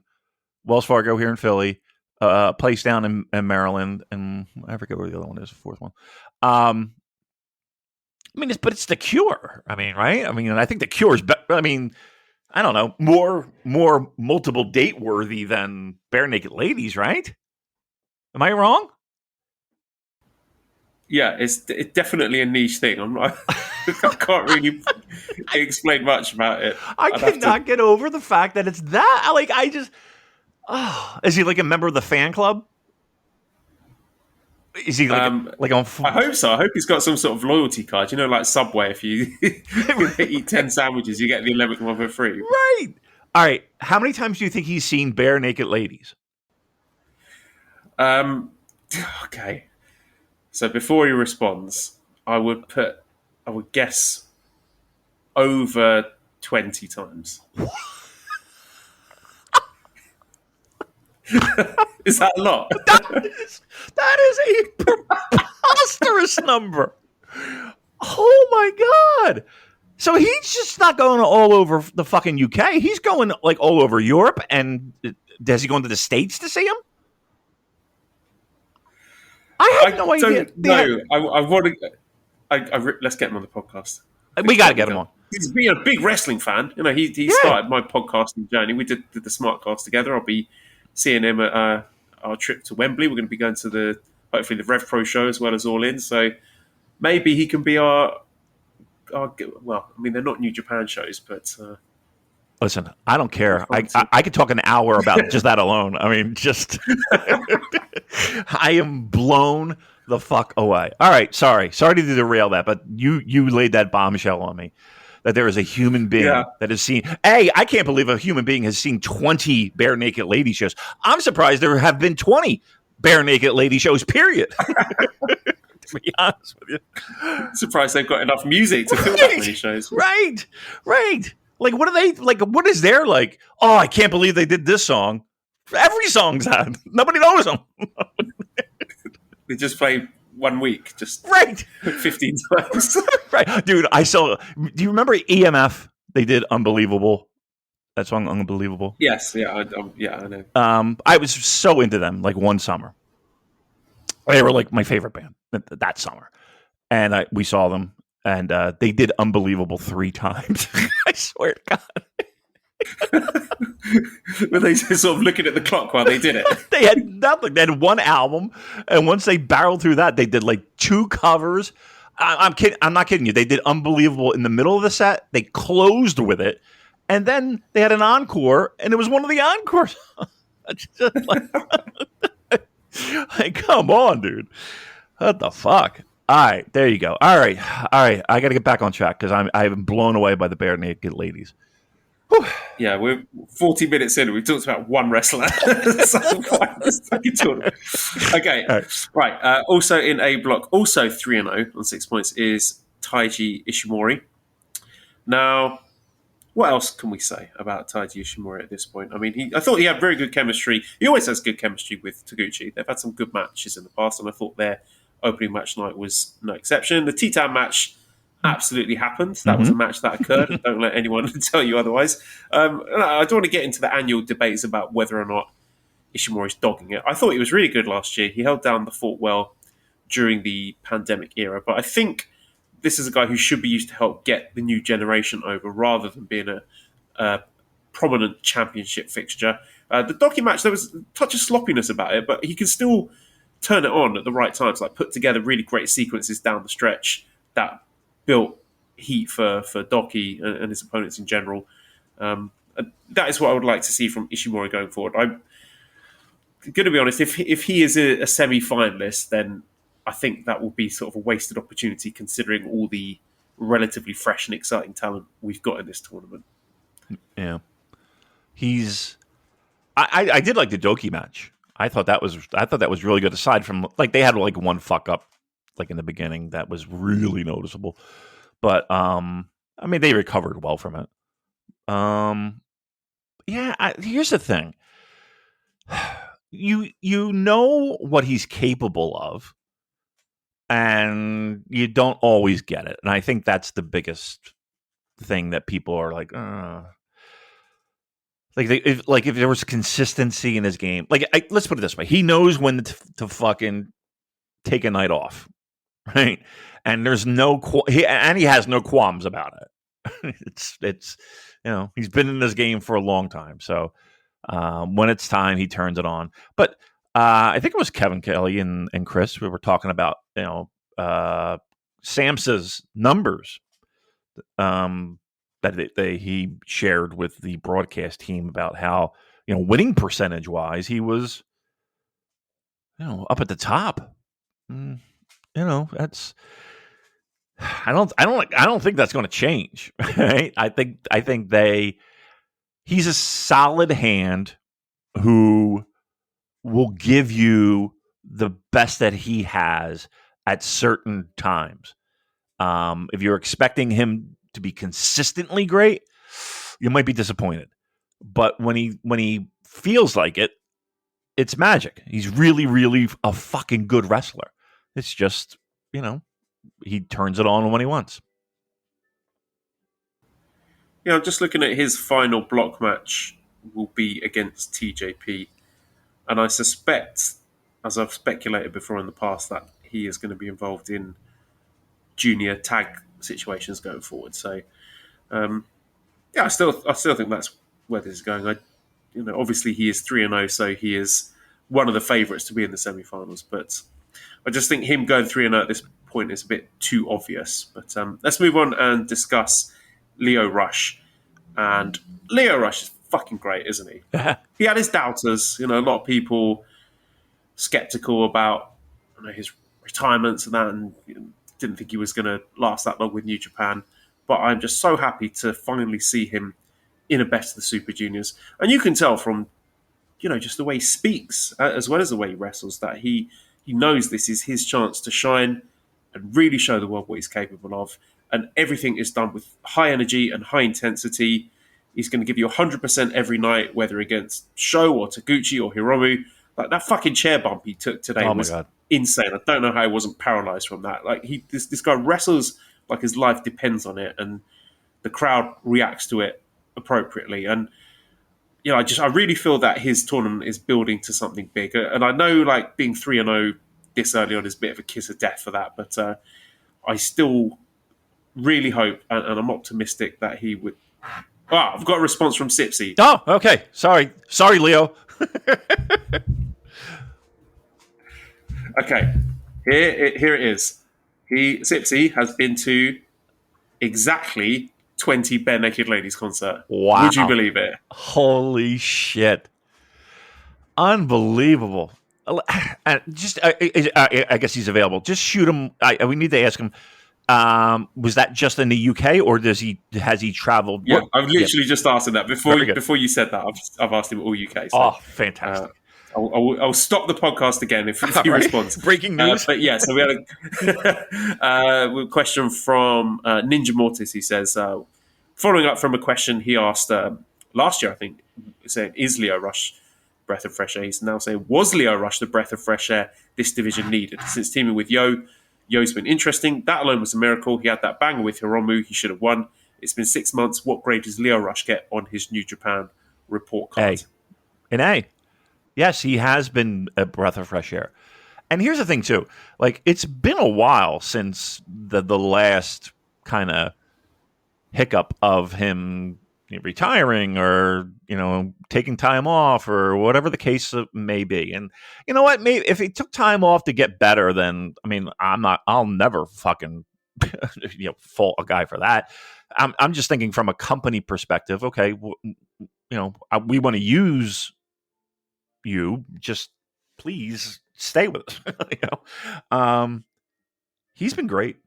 Wells Fargo here in Philly, a place down in Maryland, and I forget where the other one is, the 4th one. I mean, it's The Cure. I mean, right? I mean, I think The Cure is better. I mean, I don't know, more multiple date worthy than Barenaked Ladies, right? Am I wrong? Yeah, it's definitely a niche thing. I can't really explain much about it. I cannot get over the fact that it's that. Like, is he like a member of the fan club? Is he like on? I hope so. I hope he's got some sort of loyalty card. You know, like Subway. If you eat 10 sandwiches, you get the 11th one for free. Right. All right. How many times do you think he's seen Barenaked Ladies? Okay. So before he responds, I would guess over 20 times. Is that a lot? That is a preposterous number. Oh my God. So he's just not going all over the fucking UK. He's going like all over Europe. And does he go into the States to see him? I have no idea. No, I want to. Let's get him on the podcast. We got to get him on. He's being a big wrestling fan. You know, he started my podcasting journey. We did the Smartcast together. I'll be seeing him at our trip to Wembley. We're going to be going to hopefully the Rev Pro show as well as All In. So maybe he can be our well, I mean, they're not New Japan shows, but listen, I don't care. I could talk an hour about just that alone. I mean, just I am blown the fuck away. All right, sorry to derail that, but you laid that bombshell on me. That there is a human being that has seen. I can't believe a human being has seen 20 Barenaked Lady shows. I'm surprised there have been 20 Barenaked Lady shows, period. To be honest with you. Surprised they've got enough music to fill that many shows. Right. Like, what are they, like, what is their, like, oh, I can't believe they did this song. Every song's out. Nobody knows them. They just play 1 week, just 15 times. Right. Dude, do you remember EMF? They did Unbelievable. That song, Unbelievable. Yes, I know. I was so into them, like, one summer. They were, like, my favorite band that summer. And we saw them, and they did Unbelievable 3 times. I swear to God. Were they just sort of looking at the clock while they did it? They had nothing. They had one album, and once they barreled through that, they did like 2 covers. I'm kidding. I'm not kidding you. They did Unbelievable in the middle of the set. They closed with it, and then they had an encore, and it was one of the encores. Like, come on, dude. What the fuck? All right, there you go. All right. I got to get back on track because I'm blown away by the Barenaked Ladies. Whew. Yeah, we're 40 minutes in. We've talked about one wrestler. Okay, right. Also in A block, also 3-0 on 6 points is Taiji Ishimori. Now, what else can we say about Taiji Ishimori at this point? I mean, I thought he had very good chemistry. He always has good chemistry with Taguchi. They've had some good matches in the past, and I thought their opening match night was no exception. The Titan match absolutely happened. That was a match that occurred. Don't let anyone tell you otherwise. I don't want to get into the annual debates about whether or not Ishimori's dogging it. I thought he was really good last year. He held down the fort well during the pandemic era, but I think this is a guy who should be used to help get the new generation over rather than being a prominent championship fixture. The Doki match, there was a touch of sloppiness about it, but he can still turn it on at the right times, like put together really great sequences down the stretch that built heat for Doki and his opponents in general. That is what I would like to see from Ishimori going forward. I'm going to be honest, if he is a semi-finalist, then I think that will be sort of a wasted opportunity considering all the relatively fresh and exciting talent we've got in this tournament. Yeah. I did like the Doki match. I thought that was really good. Aside from like they had like one fuck up like in the beginning that was really noticeable. But I mean they recovered well from it. Here's the thing. You know what he's capable of. And you don't always get it. And I think that's the biggest thing that people are like, if there was consistency in his game, let's put it this way. He knows when to fucking take a night off, right? And there's he has no qualms about it. it's he's been in this game for a long time. So when it's time, he turns it on. But I think it was Kevin Kelly and Chris. We were talking about Samsa's numbers that he shared with the broadcast team about how winning percentage wise he was up at the top. That's I don't think that's going to change. Right? I think he's a solid hand who will give you the best that he has at certain times. If you're expecting him to be consistently great, you might be disappointed. But when he feels like it, it's magic. He's really, really a fucking good wrestler. It's just, he turns it on when he wants. Yeah, I'm just looking at his final block match will be against TJP. And I suspect, as I've speculated before in the past, that he is going to be involved in junior tag situations going forward. So, I still think that's where this is going. Obviously he is 3-0, so he is one of the favourites to be in the semi-finals. But I just think him going 3-0 at this point is a bit too obvious. But let's move on and discuss Lio Rush. And Lio Rush is fucking great, isn't he? He had his doubters. A lot of people skeptical about his retirements and that, and didn't think he was going to last that long with New Japan. But I'm just so happy to finally see him in a Best of the Super Juniors. And you can tell from, just the way he speaks, as well as the way he wrestles, that he knows this is his chance to shine and really show the world what he's capable of. And everything is done with high energy and high intensity. He's going to give you 100% every night, whether against Sho or Taguchi or Hiromu. Like that fucking chair bump he took today was insane. I don't know how he wasn't paralyzed from that. Like this guy wrestles like his life depends on it, and the crowd reacts to it appropriately. And I really feel that his tournament is building to something big. And I know, like, being 3-0 this early on is a bit of a kiss of death for that, but I still really hope, and I'm optimistic that he would. I've got a response from Sipsy. Oh, okay. Sorry, Leo. Okay, here it is. Sipsy has been to exactly 20 Barenaked Ladies concert. Wow. Would you believe it? Holy shit. Unbelievable. I guess he's available. Just shoot him. We need to ask him. Was that just in the UK, or has he traveled? Yeah, I've literally just asked him that before you said that. I've asked him all UK. So, fantastic. I'll stop the podcast again if he responds. Breaking news. But yeah, so we had a question from Ninja Mortis. He says, Following up from a question he asked last year, I think, saying, is Lio Rush breath of fresh air? He's now saying, was Lio Rush the breath of fresh air this division needed? Since teaming with Yo's been interesting. That alone was a miracle. He had that banger with Hiromu. He should have won. It's been 6 months. What grade does Lio Rush get on his New Japan report card? An A. Yes, he has been a breath of fresh air. And here's the thing, too. Like, it's been a while since the last kind of hiccup of him retiring or, taking time off or whatever the case may be. And you know what? Maybe if he took time off to get better, then, I'll never fucking, fault a guy for that. I'm just thinking from a company perspective. Okay, we want to use you. Just please stay with us. He's been great.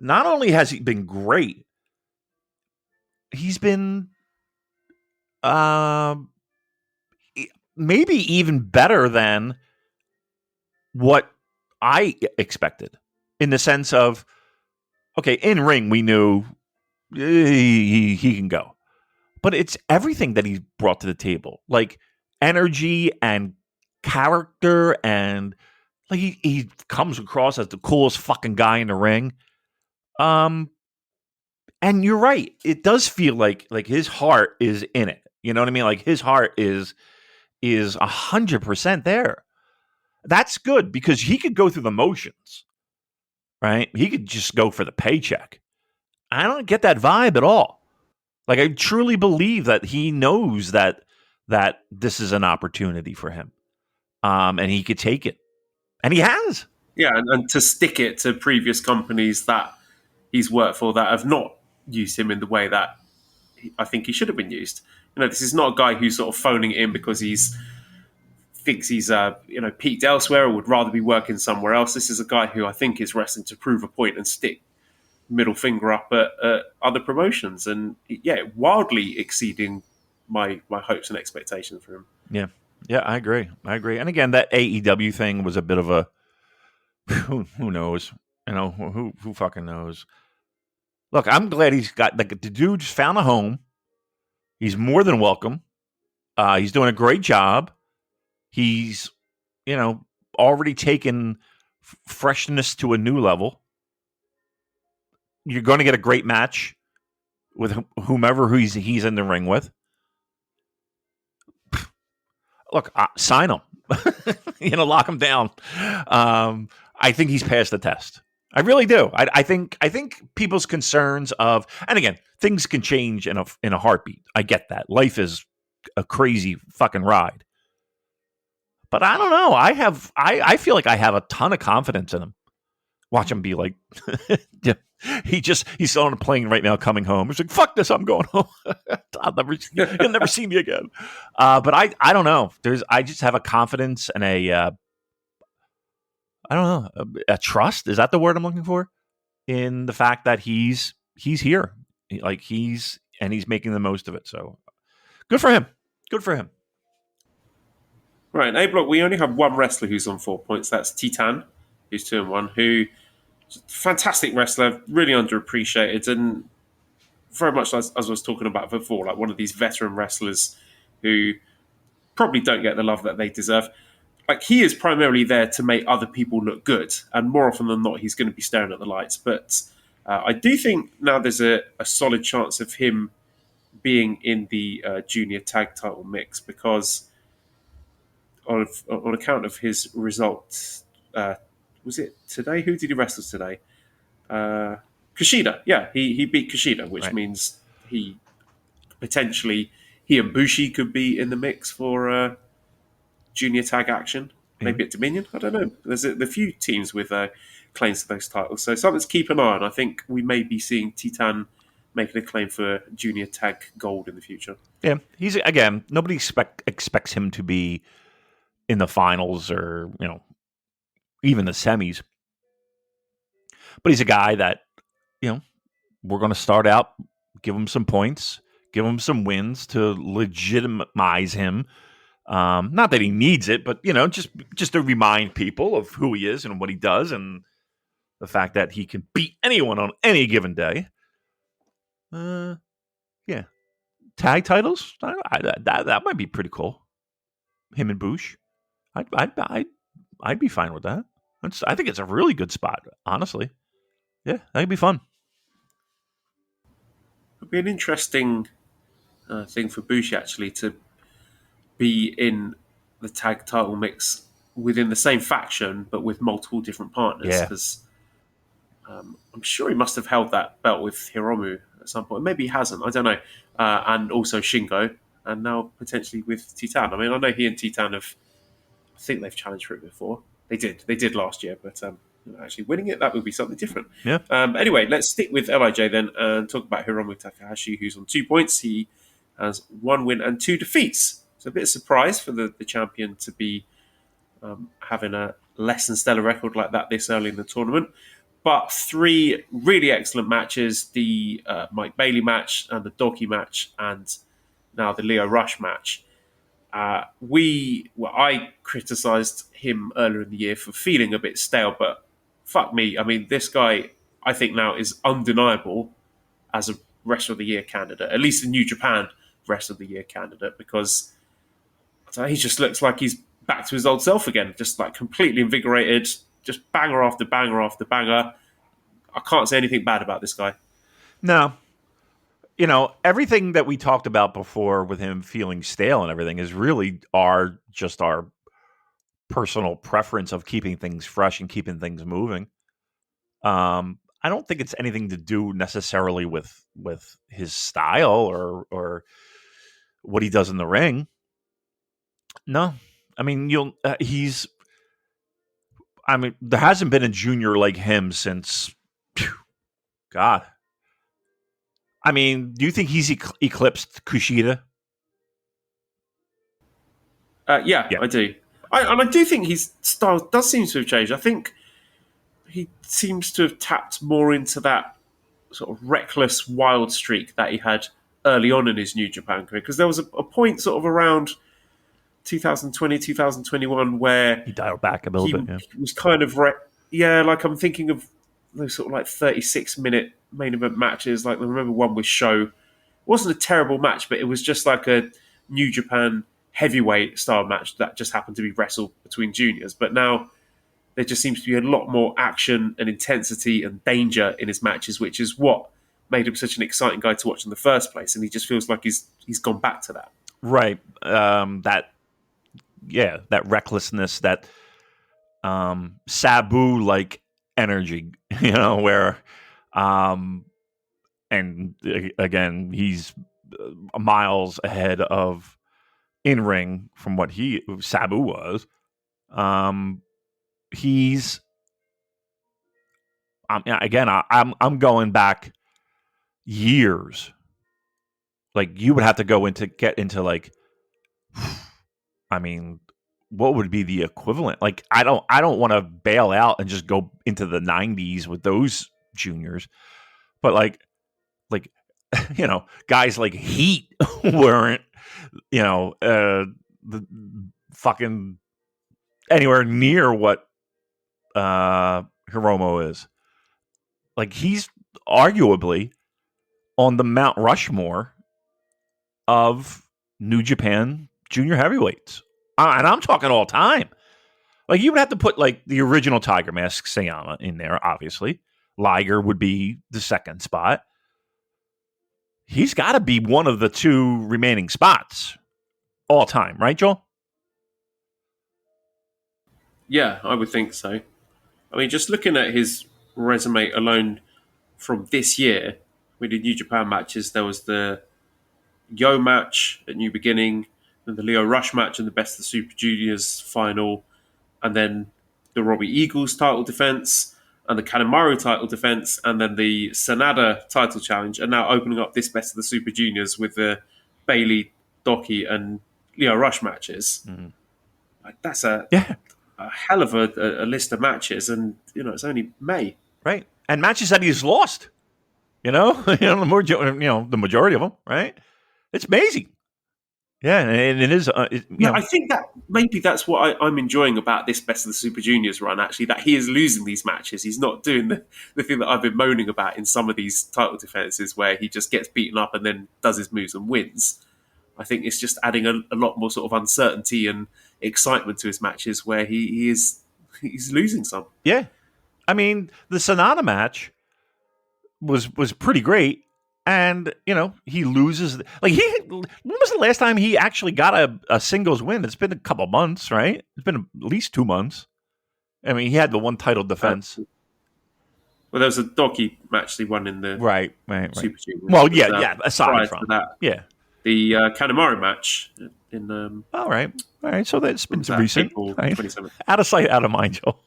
Not only has he been great, he's been maybe even better than what I expected, in the sense of, okay, in ring we knew he can go, but it's everything that he brought to the table, like energy and character, and like he comes across as the coolest fucking guy in the ring. And you're right, it does feel like his heart is in it. You know what I mean? Like his heart is 100% there. That's good, because he could go through the motions, right? He could just go for the paycheck. I don't get that vibe at all. Like, I truly believe that he knows that this is an opportunity for him, and he could take it, and he has. Yeah, and to stick it to previous companies that he's worked for that have not used him in the way that I think he should have been used. This is not a guy who's sort of phoning it in because thinks he's peaked elsewhere or would rather be working somewhere else. This is a guy who I think is wrestling to prove a point and stick middle finger up at other promotions, and wildly exceeding my hopes and expectations for him. Yeah, I agree. And again, that AEW thing was a bit of a who knows, who fucking knows. Look, I'm glad he's got the dude just found a home. He's more than welcome. He's doing a great job. He's, already taken freshness to a new level. You're going to get a great match with whomever he's in the ring with. Look, sign him. Lock him down. I think he's passed the test. I really do. I think people's concerns of, and again, things can change in a heartbeat. I get that. Life is a crazy fucking ride. But I don't know. I feel like I have a ton of confidence in him. Watch him be like, he's on a plane right now coming home. He's like, fuck this, I'm going home. You'll never see me again. But I don't know. I just have a confidence and a trust. Is that the word I'm looking for? In the fact that he's here. He's making the most of it. So good for him. Right, in A block, we only have one wrestler who's on 4 points. That's Titan, who's 2-1, who is a fantastic wrestler, really underappreciated, and very much as I was talking about before, like one of these veteran wrestlers who probably don't get the love that they deserve. Like, he is primarily there to make other people look good, and more often than not, he's going to be staring at the lights. But I do think now there's a solid chance of him being in the junior tag title mix, because on account of his results, was it today? Who did he wrestle today? Kushida. Yeah, he beat Kushida, which right. means he and Bushi could be in the mix for junior tag action. Maybe at Dominion. I don't know. There's a few teams with claims to those titles, so something to keep an eye on. I think we may be seeing Titan making a claim for junior tag gold in the future. Yeah, he's, again, nobody expects him to be in the finals or even the semis, but he's a guy that we're going to start out, give him some points, give him some wins to legitimize him. Not that he needs it, but just to remind people of who he is and what he does, and the fact that he can beat anyone on any given day. Yeah. Tag titles? That might be pretty cool. Him and Bush. I'd be fine with that. I think it's a really good spot, honestly. Yeah, that'd be fun. It'd be an interesting thing for Bushi actually to be in the tag title mix within the same faction, but with multiple different partners. Yeah. Because I'm sure he must have held that belt with Hiromu at some point. Maybe he hasn't. I don't know. And also Shingo, and now potentially with Titan. I mean, I know he and Titan have. I think they've challenged for it before. They did. They did last year, but actually winning it, that would be something different. Yeah. Anyway, let's stick with LIJ then and talk about Hiromu Takahashi, who's on 2 points. He has 1 win and 2 defeats. So a bit of surprise for the champion to be having a less than stellar record like that this early in the tournament. But 3 really excellent matches, the Mike Bailey match and the Doki match, and now the Lio Rush match. I criticised him earlier in the year for feeling a bit stale, but fuck me. I mean, this guy, I think now is undeniable as a Wrestler of the Year candidate, at least a New Japan Wrestler of the Year candidate, because he just looks like he's back to his old self again, just like completely invigorated, just banger after banger after banger. I can't say anything bad about this guy. No. You know, everything that we talked about before with him feeling stale and everything is really our personal preference of keeping things fresh and keeping things moving. I don't think it's anything to do necessarily with his style or what he does in the ring. No, I mean there hasn't been a junior like him since God. I mean, do you think he's eclipsed Kushida? Yeah, I do. I do think his style does seem to have changed. I think he seems to have tapped more into that sort of reckless, wild streak that he had early on in his New Japan career. Because there was a point sort of around 2020, 2021 where he dialed back a little bit. Yeah. He was kind of like I'm thinking of those sort of like 36-minute main event matches. Like I remember one with Sho. It wasn't a terrible match, but it was just like a New Japan heavyweight style match that just happened to be wrestled between juniors. But now there just seems to be a lot more action and intensity and danger in his matches, which is what made him such an exciting guy to watch in the first place. And he just feels like he's gone back to that. Right. That recklessness, that Sabu-like energy, where, and again, he's miles ahead of in-ring from what Sabu was. He's, I'm going back years. Like you would have to get into like, I mean, what would be the equivalent? Like, I don't want to bail out and just go into the 90s with those juniors, but like, guys like Heat weren't, the fucking anywhere near what Hiromu is. Like, he's arguably on the Mount Rushmore of New Japan junior heavyweights. And I'm talking all time. Like, you would have to put, like, the original Tiger Mask Sayama in there, obviously. Liger would be the second spot. He's got to be one of the 2 remaining spots all time, right, Joel? Yeah, I would think so. I mean, just looking at his resume alone from this year, with the New Japan matches, there was the Yo match at New Beginning, then the Lio Rush match and the Best of the Super Juniors final, and then the Robbie Eagles title defense, and the Kanemaru title defense, and then the Sanada title challenge, and now opening up this Best of the Super Juniors with the Bailey, Doki, and Lio Rush matches. Mm-hmm. Like, that's a hell of a list of matches, and it's only May, right? And matches that he's lost. The majority of them, right? It's amazing. Yeah, and it is. I think that maybe that's what I'm enjoying about this Best of the Super Juniors run, actually, that he is losing these matches. He's not doing the thing that I've been moaning about in some of these title defenses where he just gets beaten up and then does his moves and wins. I think it's just adding a lot more sort of uncertainty and excitement to his matches where he's losing some. Yeah. I mean, the Sonata match was pretty great. And, he loses. When was the last time he actually got a singles win? It's been a couple months, right? It's been at least 2 months. I mean, he had the one title defense. Well, there was a Doki match he won in the right. Super Juniors. Well, yeah. Aside from that, yeah, the Kanemaru match in. All right. So that's been recent. April right? 27th. Out of sight, out of mind, Joel.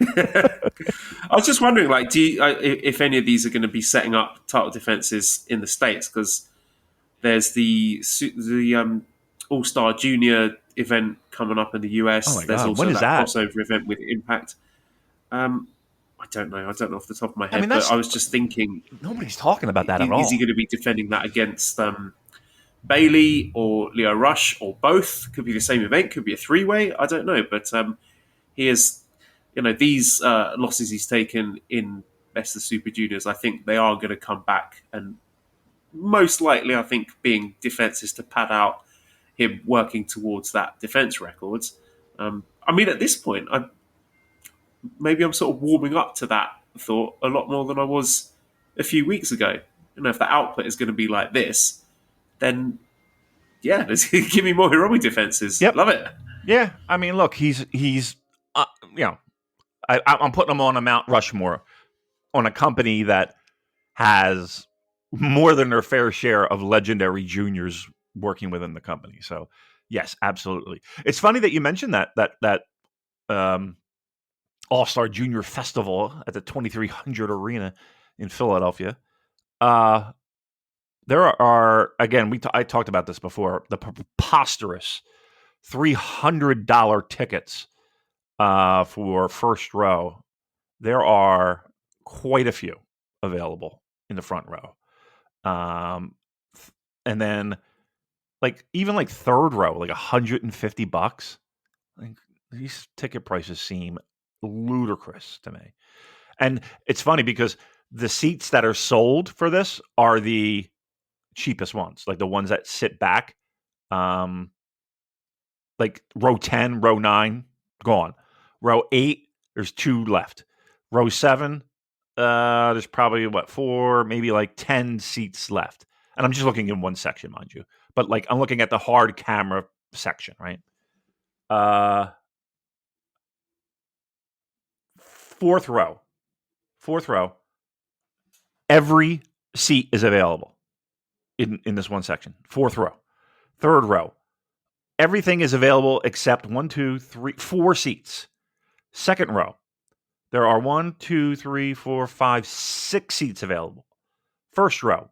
I was just wondering, if any of these are going to be setting up title defenses in the States, because there's the All-Star Junior event coming up in the US. Oh my there's God. also When is that that crossover event with Impact. I don't know off the top of my head, mean, but I was just thinking, nobody's talking about that at all. Is he going to be defending that against Bailey or Lio Rush or both? Could be the same event, could be a three-way. I don't know, but he is. These losses he's taken in Best of Super Juniors, I think they are going to come back, and most likely, I think, being defenses to pad out him working towards that defense record. At this point, maybe I'm sort of warming up to that thought a lot more than I was a few weeks ago. If the output is going to be like this, then yeah, give me more Hiromu defenses. Yep. Love it. Yeah, I mean, look, he's I'm putting him on a Mount Rushmore on a company that has more than their fair share of legendary juniors working within the company. So, yes, absolutely. It's funny that you mentioned that All-Star Junior Festival at the 2300 Arena in Philadelphia. There are, again, I talked about this before, the preposterous $300 tickets for first row. There are quite a few available in the front row. And then even third row, $150. These ticket prices seem ludicrous to me. And it's funny because the seats that are sold for this are the cheapest ones, the ones that sit back. Row 10, row 9, gone. Row 8, there's 2 left. Row 7, there's probably 4, maybe 10 seats left. And I'm just looking in one section, mind you. But I'm looking at the hard camera section, right? Fourth row. Every seat is available in this one section. Fourth row. Third row. Everything is available except 1, 2, 3, 4 seats. Second row. There are 1, 2, 3, 4, 5, 6 seats available. First row.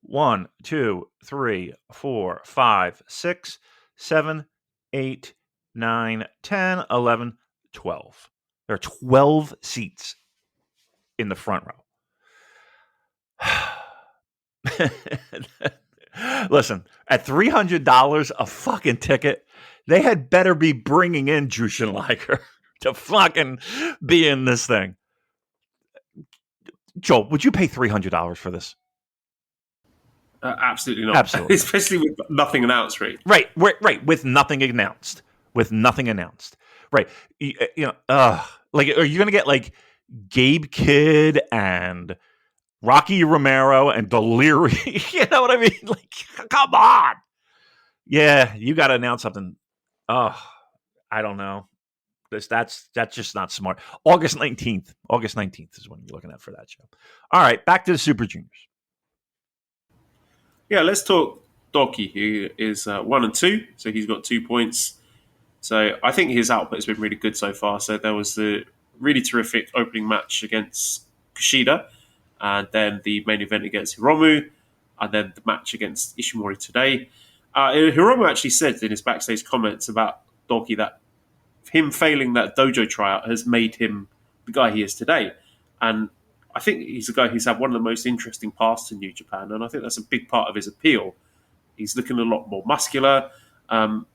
1, 2, 3, 4, 5, 6, 7, 8, 9, 10, 11, 12. There are 12 seats in the front row. Listen, at $300 a fucking ticket, they had better be bringing in Jushin Liger to fucking be in this thing. Joel, would you pay $300 for this? Absolutely not. Absolutely. Especially with nothing announced, right? Right. With nothing announced. Right. Are you going to get Gabe Kidd and Rocky Romero and Delirious? You know what I mean? Come on. Yeah, you got to announce something. I don't know. That's just not smart. August 19th is when you're looking at for that show. All right, back to the Super Juniors. Yeah, let's talk Doki, who is 1 and 2, so he's got 2 points. So I think his output has been really good so far. So there was the really terrific opening match against Kushida, and then the main event against Hiromu, and then the match against Ishimori today. Hiromu actually said in his backstage comments about Doki that him failing that dojo tryout has made him the guy he is today. And I think he's a guy who's had one of the most interesting paths in New Japan, and I think that's a big part of his appeal He's looking a lot more muscular. And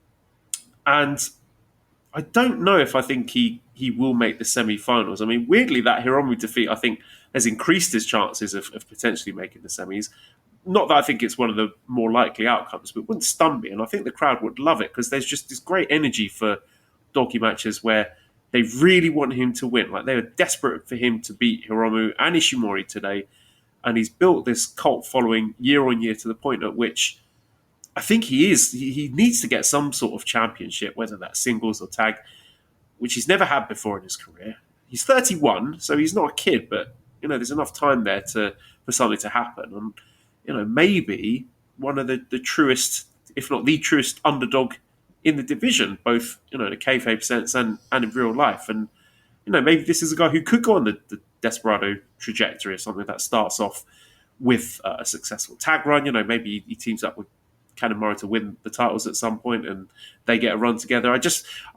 I don't know if I think he will make the semi-finals. I mean, weirdly, that Hiromu defeat, I think, has increased his chances of potentially making the semis. Not that I think it's one of the more likely outcomes, but it wouldn't stun me. And I think the crowd would love it because there's just this great energy for donkey matches where they really want him to win. Like, they were desperate for him to beat Hiromu and Ishimori today. And he's built this cult following year on year to the point at which I think he needs to get some sort of championship, whether that's singles or tag, which he's never had before in his career. He's 31, so he's not a kid, but there's enough time there for something to happen. And maybe one of the truest, if not the truest, underdog in the division, both in a kayfabe sense and in real life. And maybe this is a guy who could go on the Desperado trajectory or something that starts off with a successful tag run. Maybe he teams up with Kanemaru to win the titles at some point and they get a run together. I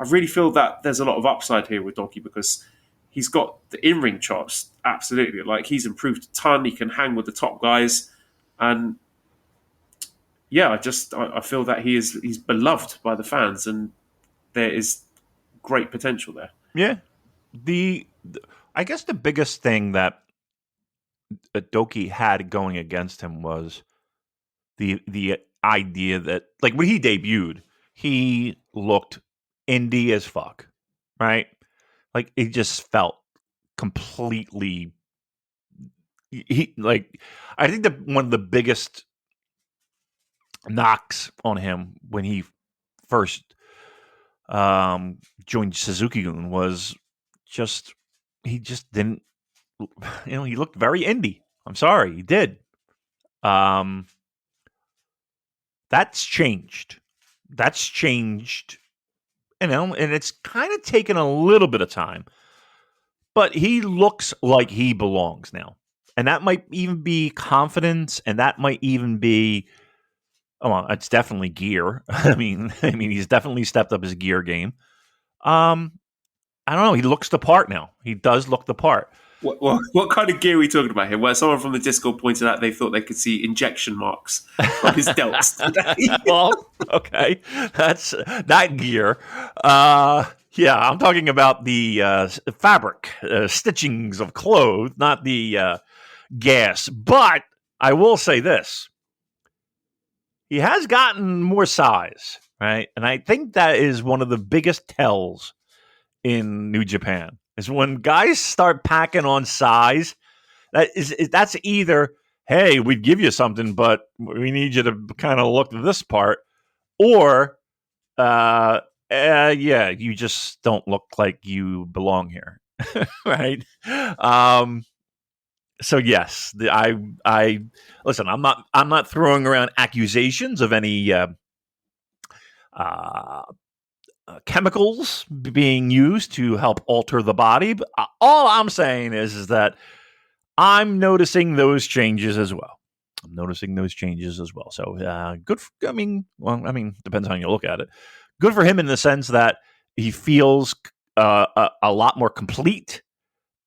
really feel that there's a lot of upside here with Donkey because he's got the in-ring chops, absolutely. Like, he's improved a ton. He can hang with the top guys. And yeah, I feel that he's beloved by the fans and there is great potential there. Yeah. I guess the biggest thing that Doki had going against him was the idea that, like, when he debuted, he looked indie as fuck, right? Like, it just felt completely. I think that one of the biggest knocks on him when he first joined Suzuki-gun was he just didn't. He looked very indie. I'm sorry, he did. That's changed. And it's kind of taken a little bit of time. But he looks like he belongs now. And that might even be confidence, and that might even be it's definitely gear. I mean he's definitely stepped up his gear game. I don't know, he looks the part now. He does look the part. What kind of gear are we talking about here? Where someone from the Discord pointed out they thought they could see injection marks on his delts today. Well, okay. That's that gear. Yeah, I'm talking about the fabric, stitchings of clothes, not the gas. But I will say this. He has gotten more size, right? And I think that is one of the biggest tells in New Japan. Is when guys start packing on size, that's either, hey, we'd give you something, but we need you to kind of look at this part, or, yeah, you just don't look like you belong here, right? So yes, I listen. I'm not throwing around accusations of any chemicals being used to help alter the body. But all I'm saying is that I'm noticing those changes as well. So good. Depends on how you look at it. Good for him in the sense that he feels a lot more complete,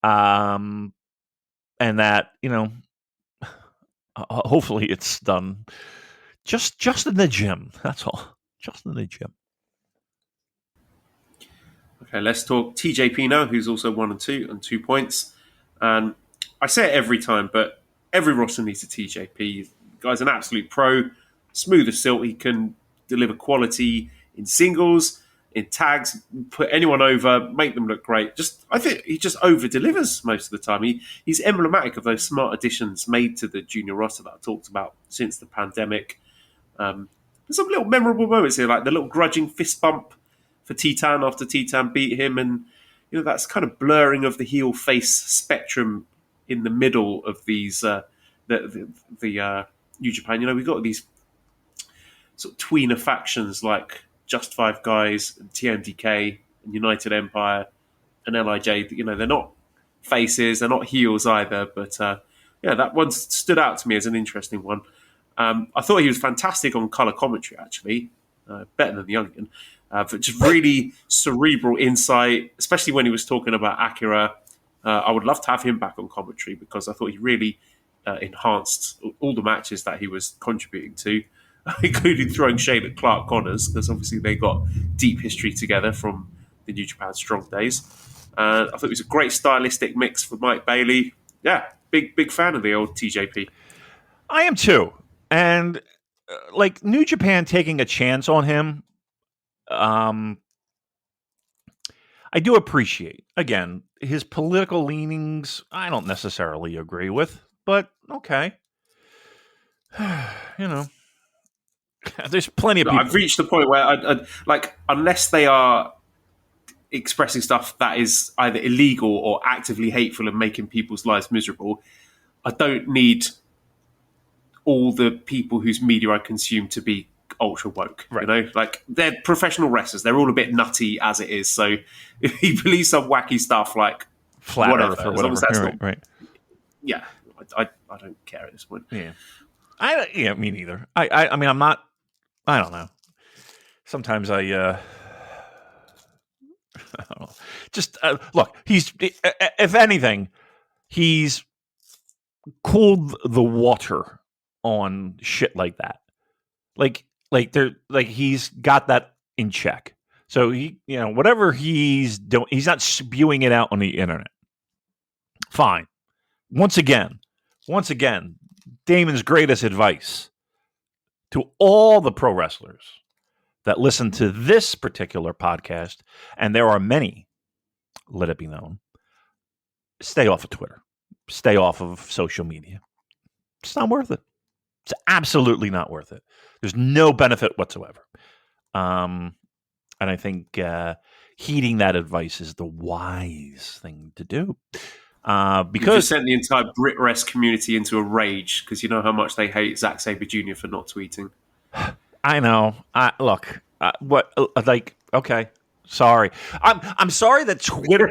and that hopefully it's done just in the gym. That's all. Just in the gym. Okay, let's talk TJP now, who's also 1 and 2 and 2 points. And I say it every time, but every roster needs a TJP. The guy's an absolute pro, smooth as silk. He can deliver quality in singles, in tags, put anyone over, make them look great. I think he just over-delivers most of the time. He's emblematic of those smart additions made to the junior roster that I talked about since the pandemic. There's some little memorable moments here, like the little grudging fist bump for Titan after Titan beat him, and that's kind of blurring of the heel face spectrum in the middle of these the New Japan. We've got these sort of tweener factions like Just Five Guys and TMDK and United Empire and LIJ. They're not faces, they're not heels either, but that one stood out to me as an interesting one. I thought he was fantastic on colour commentary, actually, better than the Youngin. But just really cerebral insight, especially when he was talking about Akira. I would love to have him back on commentary because I thought he really enhanced all the matches that he was contributing to. including throwing shade at Clark Connors, because obviously they got deep history together from the New Japan Strong days. I thought it was a great stylistic mix for Mike Bailey. Yeah, big fan of the old TJP. I am too. And like New Japan taking a chance on him, I do appreciate. Again, his political leanings, I don't necessarily agree with, but okay. There's plenty of people. I've reached the point where, I like, unless they are expressing stuff that is either illegal or actively hateful and making people's lives miserable, I don't need all the people whose media I consume to be ultra woke. Right. You know, like, they're professional wrestlers. They're all a bit nutty as it is. So if he believes some wacky stuff like Flat whatever, Earth or as long as that's whatever. Right. yeah, I don't care at this point. Yeah. Me neither. I mean, I'm not. I don't know. Sometimes I don't know. Just look. He's, if anything, he's cooled the water on shit like that. Like he's got that in check. So he, whatever he's doing, he's not spewing it out on the internet. Fine. Once again, Damon's greatest advice to all the pro wrestlers that listen to this particular podcast, and there are many, let it be known, stay off of Twitter. Stay off of social media. It's not worth it. It's absolutely not worth it. There's no benefit whatsoever. And I think heeding that advice is the wise thing to do. Because you just sent the entire BritRest community into a rage because you know how much they hate Zack Sabre Jr. for not tweeting. I know. Okay. Sorry. I'm sorry that Twitter,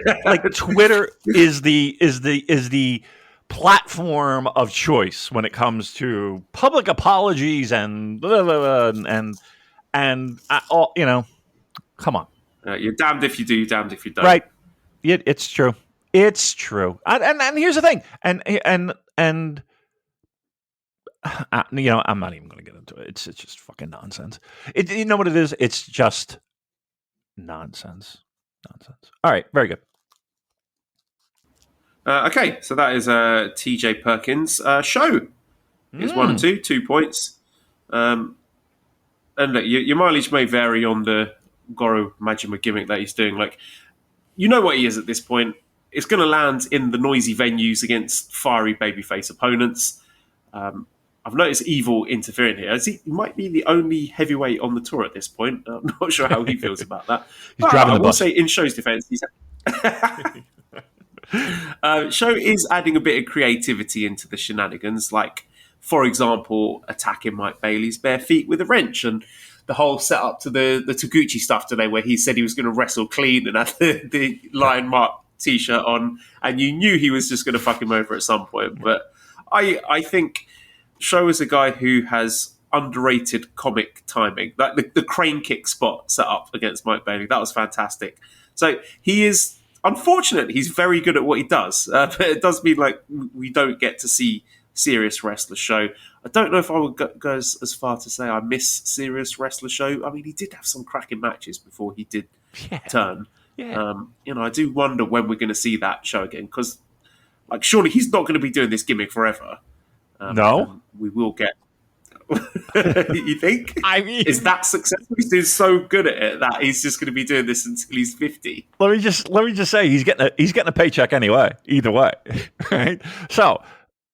Twitter is the platform of choice when it comes to public apologies and blah, blah, blah, and come on. You're damned if you do, you're damned if you don't. Right. It's true. It's true. And here's the thing. And I'm not even going to get into it. It's just fucking nonsense. You know what it is? It's just nonsense. All right. Very good. Okay, so that is TJ Perkins' show. Is 1 and 2 points. And look, your mileage may vary on the Goro Majima gimmick that he's doing. Like, you know what he is at this point. It's going to land in the noisy venues against fiery babyface opponents. I've noticed Evil interfering here. He might be the only heavyweight on the tour at this point. I'm not sure how he feels about that. He's driving the bus. I will say, in Show's defense, Show is adding a bit of creativity into the shenanigans, like, for example, attacking Mike Bailey's bare feet with a wrench, and the whole setup to the Taguchi stuff today, where he said he was going to wrestle clean and had the Lion Mark t-shirt on, and you knew he was just going to fuck him over at some point. But I think Show is a guy who has underrated comic timing. Like the crane kick spot set up against Mike Bailey, that was fantastic. So he is, unfortunately, he's very good at what he does. But it does mean like we don't get to see serious wrestler Show. I don't know if I would go as far to say I miss serious wrestler Show. I mean, he did have some cracking matches before he did turn. Yeah. I do wonder when we're going to see that Show again, because like surely he's not going to be doing this gimmick forever. No, we will get. You think? I mean, is that successful? He's doing so good at it that he's just going to be doing this until he's 50. Let me just say he's getting a paycheck anyway. Either way, right? So,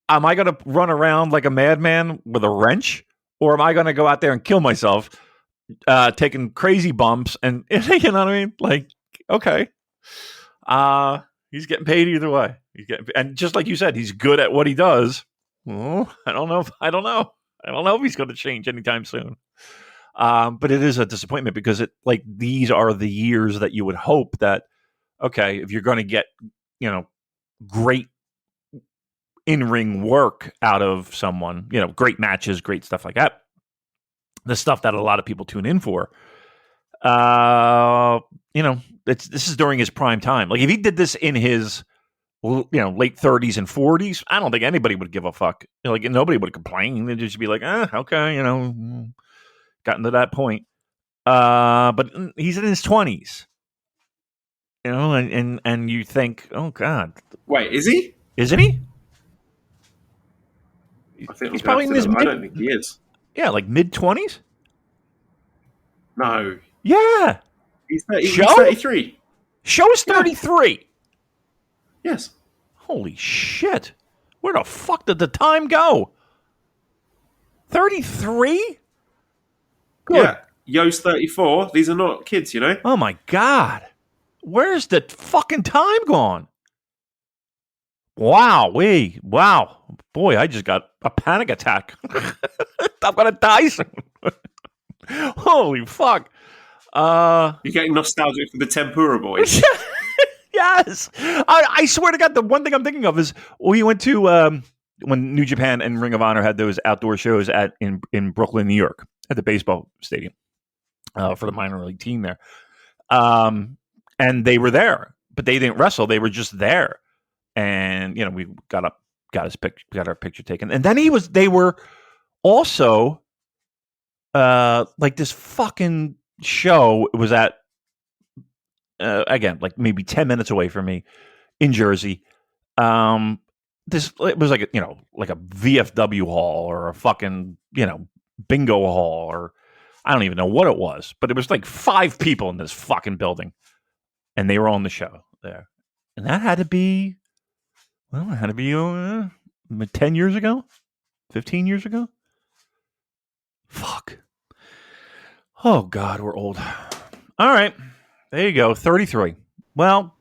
am I going to run around like a madman with a wrench, or am I going to go out there and kill myself, taking crazy bumps? And you know what I mean? Like, okay, he's getting paid either way. And just like you said, he's good at what he does. Oh, I don't know if he's going to change anytime soon. But it is a disappointment because these are the years that you would hope that, okay, if you're going to get, great in-ring work out of someone, great matches, great stuff like that, the stuff that a lot of people tune in for, this is during his prime time. Like if he did this in his late 30s and 40s, I don't think anybody would give a fuck. Like nobody would complain. They'd just be like, okay, gotten to that point. But he's in his 20s. You know, and you think, oh God. Wait, is he? Isn't he? I think he's probably in his I don't think he is. Yeah, like mid-20s? No. Yeah. He's 33. Show's 33. Yes. Holy shit. Where the fuck did the time go? 33? Good. Yeah. Yo's 34. These are not kids, you know? Oh my God. Where's the fucking time gone? Wow. Wow. Boy, I just got a panic attack. I'm going to die soon. Holy fuck. You're getting nostalgic for the Tempura Boys. Yes. I swear to God, the one thing I'm thinking of is we went to when New Japan and Ring of Honor had those outdoor shows in Brooklyn, New York, at the baseball stadium for the minor league team there. And they were there, but they didn't wrestle. They were just there. And, you know, we got our picture taken. And then they were also like this fucking show. It was at, again, like maybe 10 minutes away from me in Jersey. It was like, like a VFW hall or a fucking, bingo hall, or I don't even know what it was, but it was like 5 people in this fucking building, and they were on the show there. And that had to be, 10 years ago, 15 years ago. Fuck. Oh God, we're old. All right. There you go. 33. Well,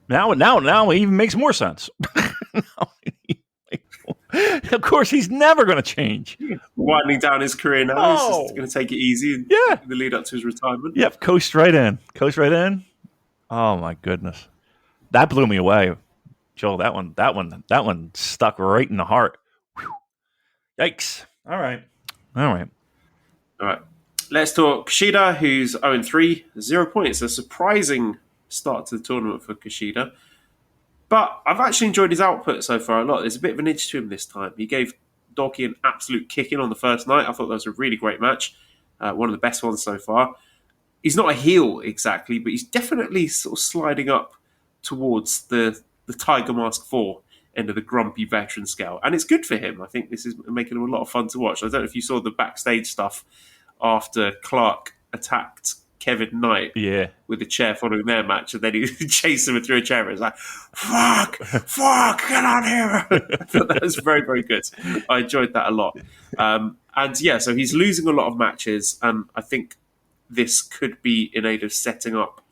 now it even makes more sense. Of course, he's never going to change. Winding down his career now. He's just going to take it easy in the lead up to his retirement. Yep, coast right in. Oh my goodness, that blew me away, Joel. That one stuck right in the heart. Whew. Yikes! All right. Let's talk Kushida, who's 0-3, 0 points. A surprising start to the tournament for Kushida. But I've actually enjoyed his output so far a lot. There's a bit of an edge to him this time. He gave Doki an absolute kicking on the first night. I thought that was a really great match. One of the best ones so far. He's not a heel exactly, but he's definitely sort of sliding up towards the Tiger Mask 4 end of the grumpy veteran scale. And it's good for him. I think this is making him a lot of fun to watch. I don't know if you saw the backstage stuff after Clark attacked Kevin Knight with a chair following their match, and then he chased him through a chair. It's like, fuck, get out here. I thought that was very, very good. I enjoyed that a lot. So he's losing a lot of matches, and I think this could be in aid of setting up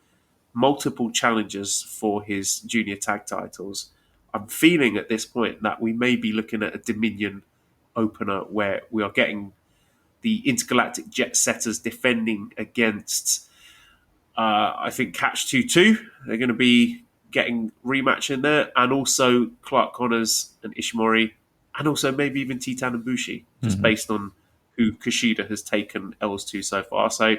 multiple challenges for his junior tag titles. I'm feeling at this point that we may be looking at a Dominion opener where we are getting the Intergalactic Jet Setters defending against, I think, Catch 2-2. They're going to be getting rematch in there, and also Clark Connors and Ishimori, and also maybe even Titan and Bushi, just based on who Kushida has taken L's to so far. So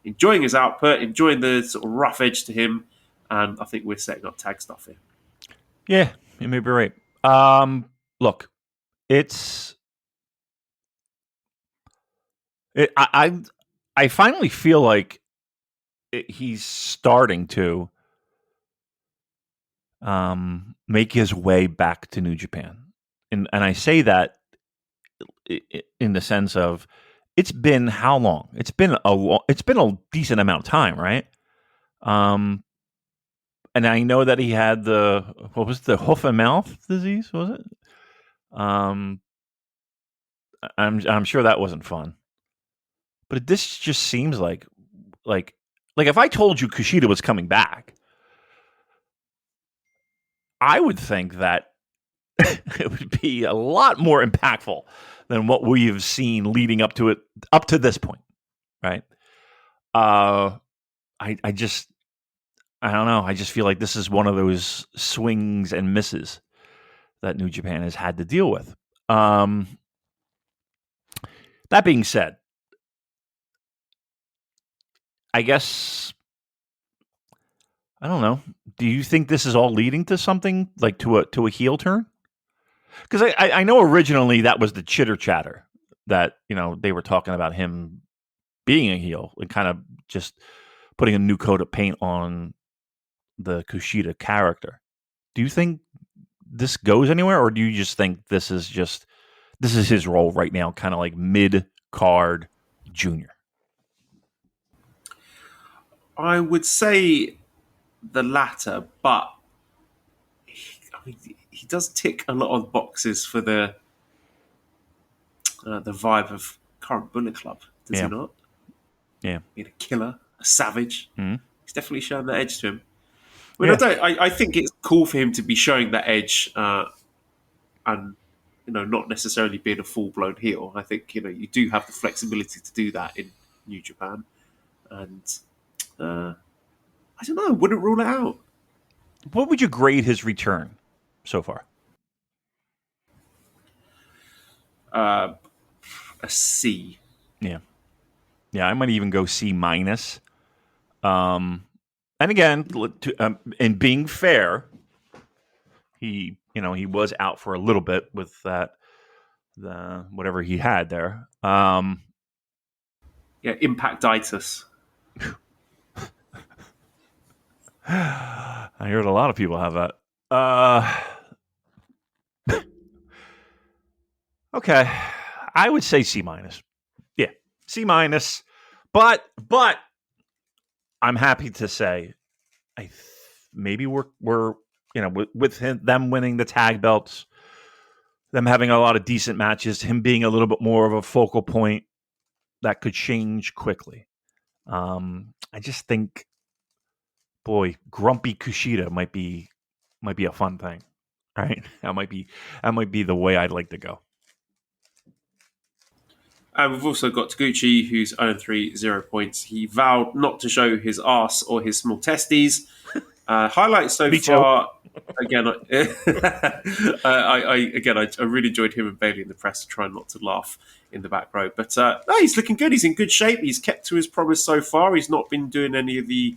enjoying his output, enjoying the sort of rough edge to him, and I think we're setting up tag stuff here. Yeah, you may be right. Look, I finally feel like he's starting to make his way back to New Japan, and I say that in the sense of it's been how long? It's been a decent amount of time, right? And I know that he had the hoof and mouth disease, was it? I'm sure that wasn't fun. But this just seems like if I told you Kushida was coming back, I would think that it would be a lot more impactful than what we've seen leading up to this point, right? I don't know. I just feel like this is one of those swings and misses that New Japan has had to deal with. That being said, I guess, I don't know. Do you think this is all leading to something, like to a heel turn? Because I know originally that was the chitter chatter that, they were talking about him being a heel and kind of just putting a new coat of paint on the Kushida character. Do you think this goes anywhere, or do you just think this is his role right now, kind of like mid-card junior? I would say the latter, but he does tick a lot of boxes for the vibe of current Bullet Club, does he not? Yeah. Being a killer, a savage. Mm-hmm. He's definitely showing that edge to him. I think it's cool for him to be showing that edge and not necessarily being a full-blown heel. I think you do have the flexibility to do that in New Japan, and I don't know, wouldn't rule it out. What would you grade his return so far? A C. Yeah, I might even go C-. And again, in being fair, he was out for a little bit with the whatever he had there. Impactitis. I heard a lot of people have that. Okay, I would say C-. Yeah, C-. But I'm happy to say, maybe we're with them winning the tag belts, them having a lot of decent matches, him being a little bit more of a focal point, that could change quickly. I just think, boy, grumpy Kushida might be a fun thing, right? That might be the way I'd like to go. And we've also got Taguchi, who's 0-3, 0 points. He vowed not to show his arse or his small testes. Highlights so far. Again, I really enjoyed him and Bailey in the press, trying not to laugh in the back row. But no, he's looking good. He's in good shape. He's kept to his promise so far. He's not been doing any of the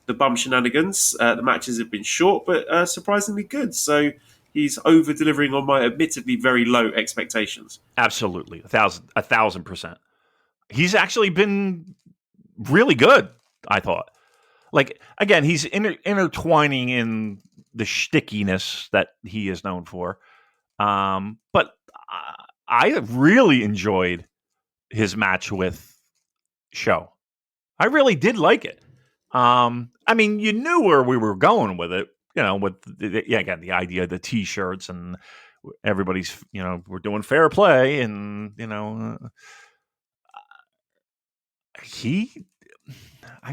bum shenanigans. The matches have been short, but surprisingly good. So he's over-delivering on my admittedly very low expectations. Absolutely. 1,000%. He's actually been really good, I thought. Like, again, he's intertwining in the shtickiness that he is known for. But I really enjoyed his match with Show. I really did like it. I mean, you knew where we were going with it. With again, the idea of the T-shirts and everybody's, we're doing fair play, and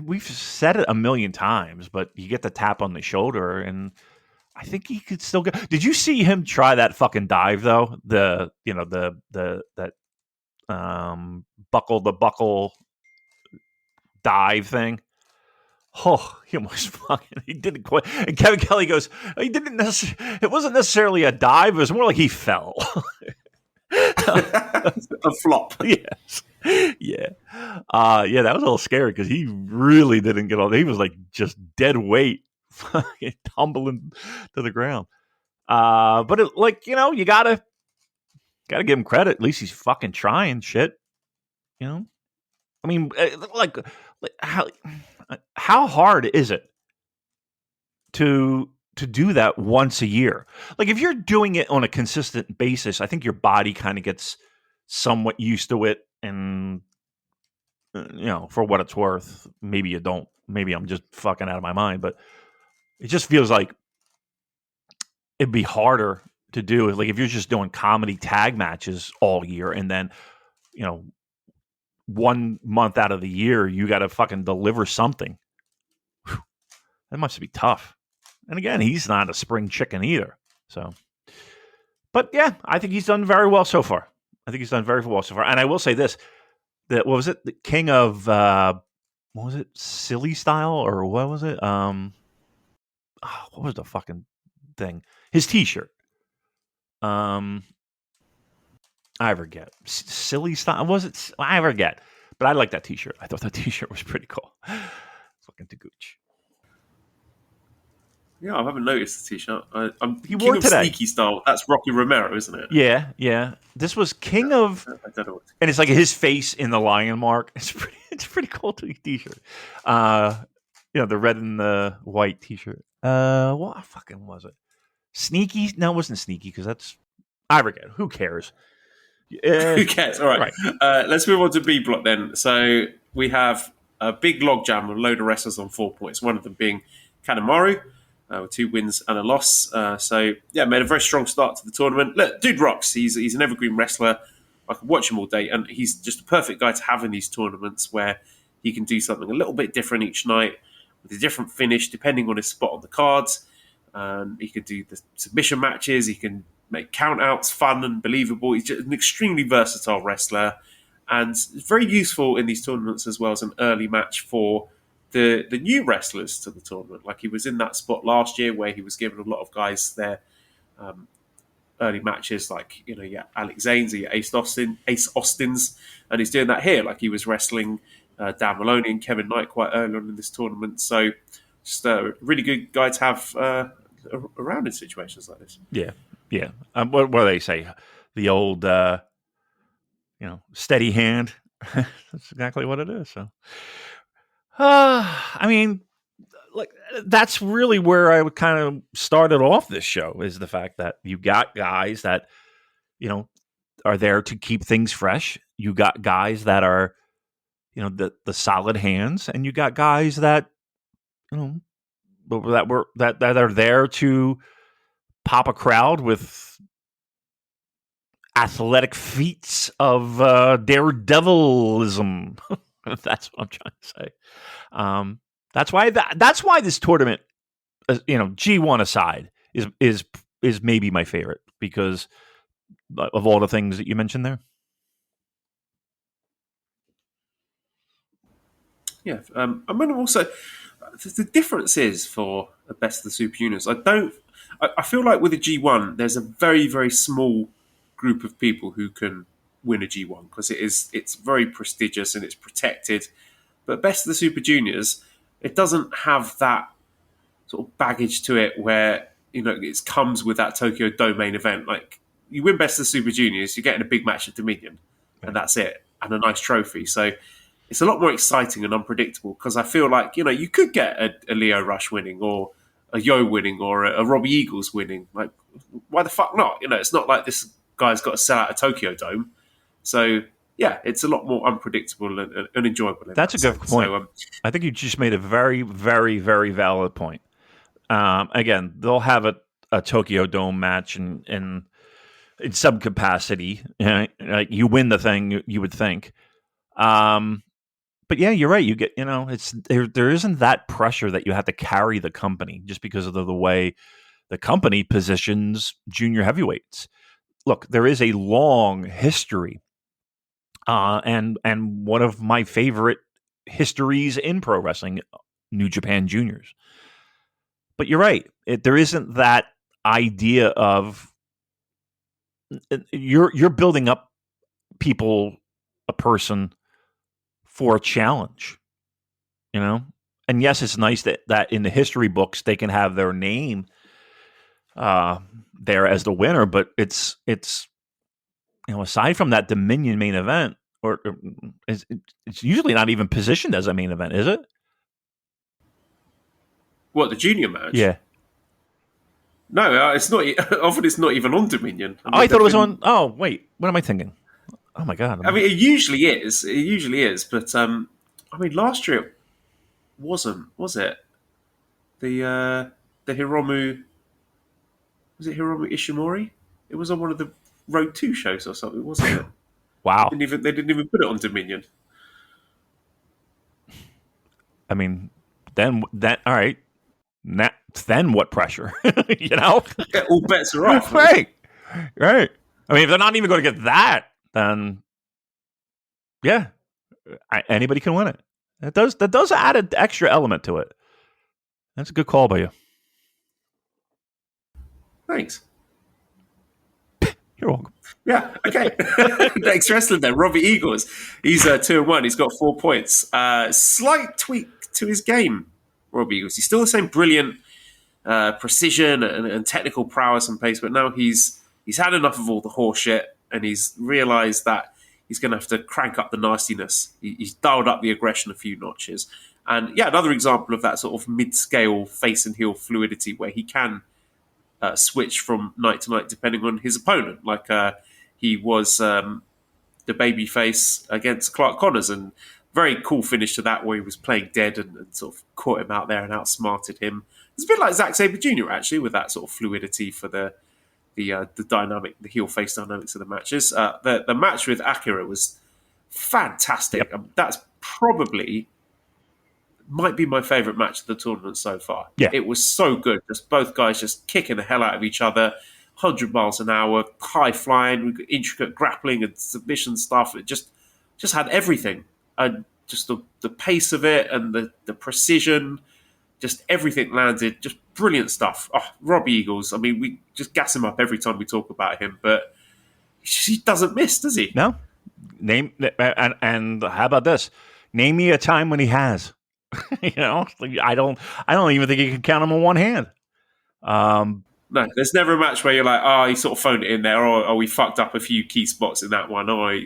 we've said it a million times, but you get the tap on the shoulder, and I think he could still go. Did you see him try that fucking dive though? That buckle dive thing. Oh, he almost he didn't quite. And Kevin Kelly goes, it wasn't necessarily a dive. It was more like he fell. A flop. Yes. Yeah. Yeah, that was a little scary because he really didn't get on. He was like just dead weight, tumbling to the ground. But you gotta give him credit. At least he's fucking trying shit. I mean, how hard is it to do that once a year? Like, if you're doing it on a consistent basis, I think your body kind of gets somewhat used to it. And, for what it's worth, maybe you don't. Maybe I'm just fucking out of my mind. But it just feels like it'd be harder to do. Like, if you're just doing comedy tag matches all year, and then, 1 month out of the year, you got to fucking deliver something. Whew. That must be tough. And again, he's not a spring chicken either. So, but yeah, I think he's done very well so far. And I will say this: that what was it? The king of what was it? Silly style, or what was it? What was the fucking thing? His T-shirt. I forget. Silly style, was it? I forget. But I like that T-shirt. I thought that T-shirt was pretty cool. Fucking Taguchi. Yeah, I haven't noticed the t-shirt. I'm He King wore it of today. Sneaky Style. That's Rocky Romero, isn't it? Yeah. This was King of, I don't know. and it's like his face in the lion mark. It's a pretty cool t-shirt. The red and the white t-shirt. What fucking was it? Sneaky? No, it wasn't Sneaky because I forget. Who cares? Who cares? All right. Right. Let's move on to B block then. So we have a big logjam with a load of wrestlers on 4 points. One of them being Kanemaru, with 2 wins and a loss. Made a very strong start to the tournament. Look, dude rocks. He's an evergreen wrestler. I can watch him all day, and he's just a perfect guy to have in these tournaments where he can do something a little bit different each night with a different finish depending on his spot on the cards. He could do the submission matches. He can make countouts fun and believable. He's just an extremely versatile wrestler, and very useful in these tournaments as well as an early match for the new wrestlers to the tournament. Like he was in that spot last year where he was giving a lot of guys their early matches, like Alex Zane's, Ace Austin's, and he's doing that here. Like he was wrestling Dan Maloney and Kevin Knight quite early on in this tournament. So just a really good guy to have around in situations like this. Yeah. What do they say? The old, steady hand. That's exactly what it is. So, I mean, like that's really where I would kind of started off this show is the fact that you got guys that, are there to keep things fresh. You got guys that are, the solid hands, and you got guys that, that are there to pop a crowd with athletic feats of daredevilism. That's what I'm trying to say. That's why this tournament, G1 aside, is maybe my favorite because of all the things that you mentioned there. Yeah, I'm going to also. The difference is for the best of the Super Juniors. I feel like with a G1, there's a very, very small group of people who can win a G1 because it's very prestigious and it's protected. But best of the Super Juniors, it doesn't have that sort of baggage to it where it comes with that Tokyo Dome main event. Like you win best of the Super Juniors, you're getting a big match at Dominion, and that's it, and a nice trophy. So it's a lot more exciting and unpredictable because I feel like you could get a Lio Rush winning or a Yo winning or a Robbie Eagles winning. Like why the fuck not? It's not like this guy's got to sell out a Tokyo Dome. So yeah, it's a lot more unpredictable and enjoyable. That's a good point. So, I think you just made a very, very, very valid point. Again, they'll have a Tokyo Dome match in some capacity. Like you win the thing, you would think. But yeah, you're right. You get, it's there isn't that pressure that you have to carry the company just because of the way the company positions junior heavyweights. Look, there is a long history, and one of my favorite histories in pro wrestling, New Japan Juniors. But you're right. There isn't that idea of you're building up a person for a challenge, and yes, it's nice that in the history books they can have their name there as the winner, but it's aside from that Dominion main event, or it's usually not even positioned as a main event, is it? What, the junior match? Yeah. No, it's not. Often it's not even on Dominion. I thought it was on. Oh wait, what am I thinking? Oh my god! I mean, it usually is. It usually is, but last year it wasn't. Was it the Hiromu? Was it Hiromu Ishimori? It was on one of the Road 2 shows or something, wasn't it? Wow! They didn't even put it on Dominion. I mean, then all right. Then what pressure? All bets are off. Right. I mean, if they're not even going to get that, then yeah, anybody can win it. That does add an extra element to it. That's a good call by you. Thanks. You're welcome. Yeah. Okay. Next wrestler then, Robbie Eagles. He's 2-1. He's got 4 points. Slight tweak to his game, Robbie Eagles. He's still the same brilliant precision and technical prowess and pace, but now he's had enough of all the horse shit, and he's realised that he's going to have to crank up the nastiness. He's dialed up the aggression a few notches. And yeah, another example of that sort of mid-scale face and heel fluidity where he can switch from night to night depending on his opponent. Like he was the baby face against Clark Connors, and very cool finish to that where he was playing dead and sort of caught him out there and outsmarted him. It's a bit like Zack Sabre Jr. actually, with that sort of fluidity for the dynamic, the heel face dynamics of the matches. The match with Akira was fantastic. Yep. That's probably might be my favourite match of the tournament so far. Yeah. It was so good. Just both guys just kicking the hell out of each other, 100 miles an hour, high flying, intricate grappling and submission stuff. It just had everything. And just the pace of it and the precision, just everything landed. Just brilliant stuff. Oh, Robbie Eagles. I mean, we just gas him up every time we talk about him, but he doesn't miss, does he? No. Name and how about this? Name me a time when he has. You know, I don't even think you can count him on one hand. No, there's never a match where you're like, oh, he sort of phoned it in there, or we fucked up a few key spots in that one, or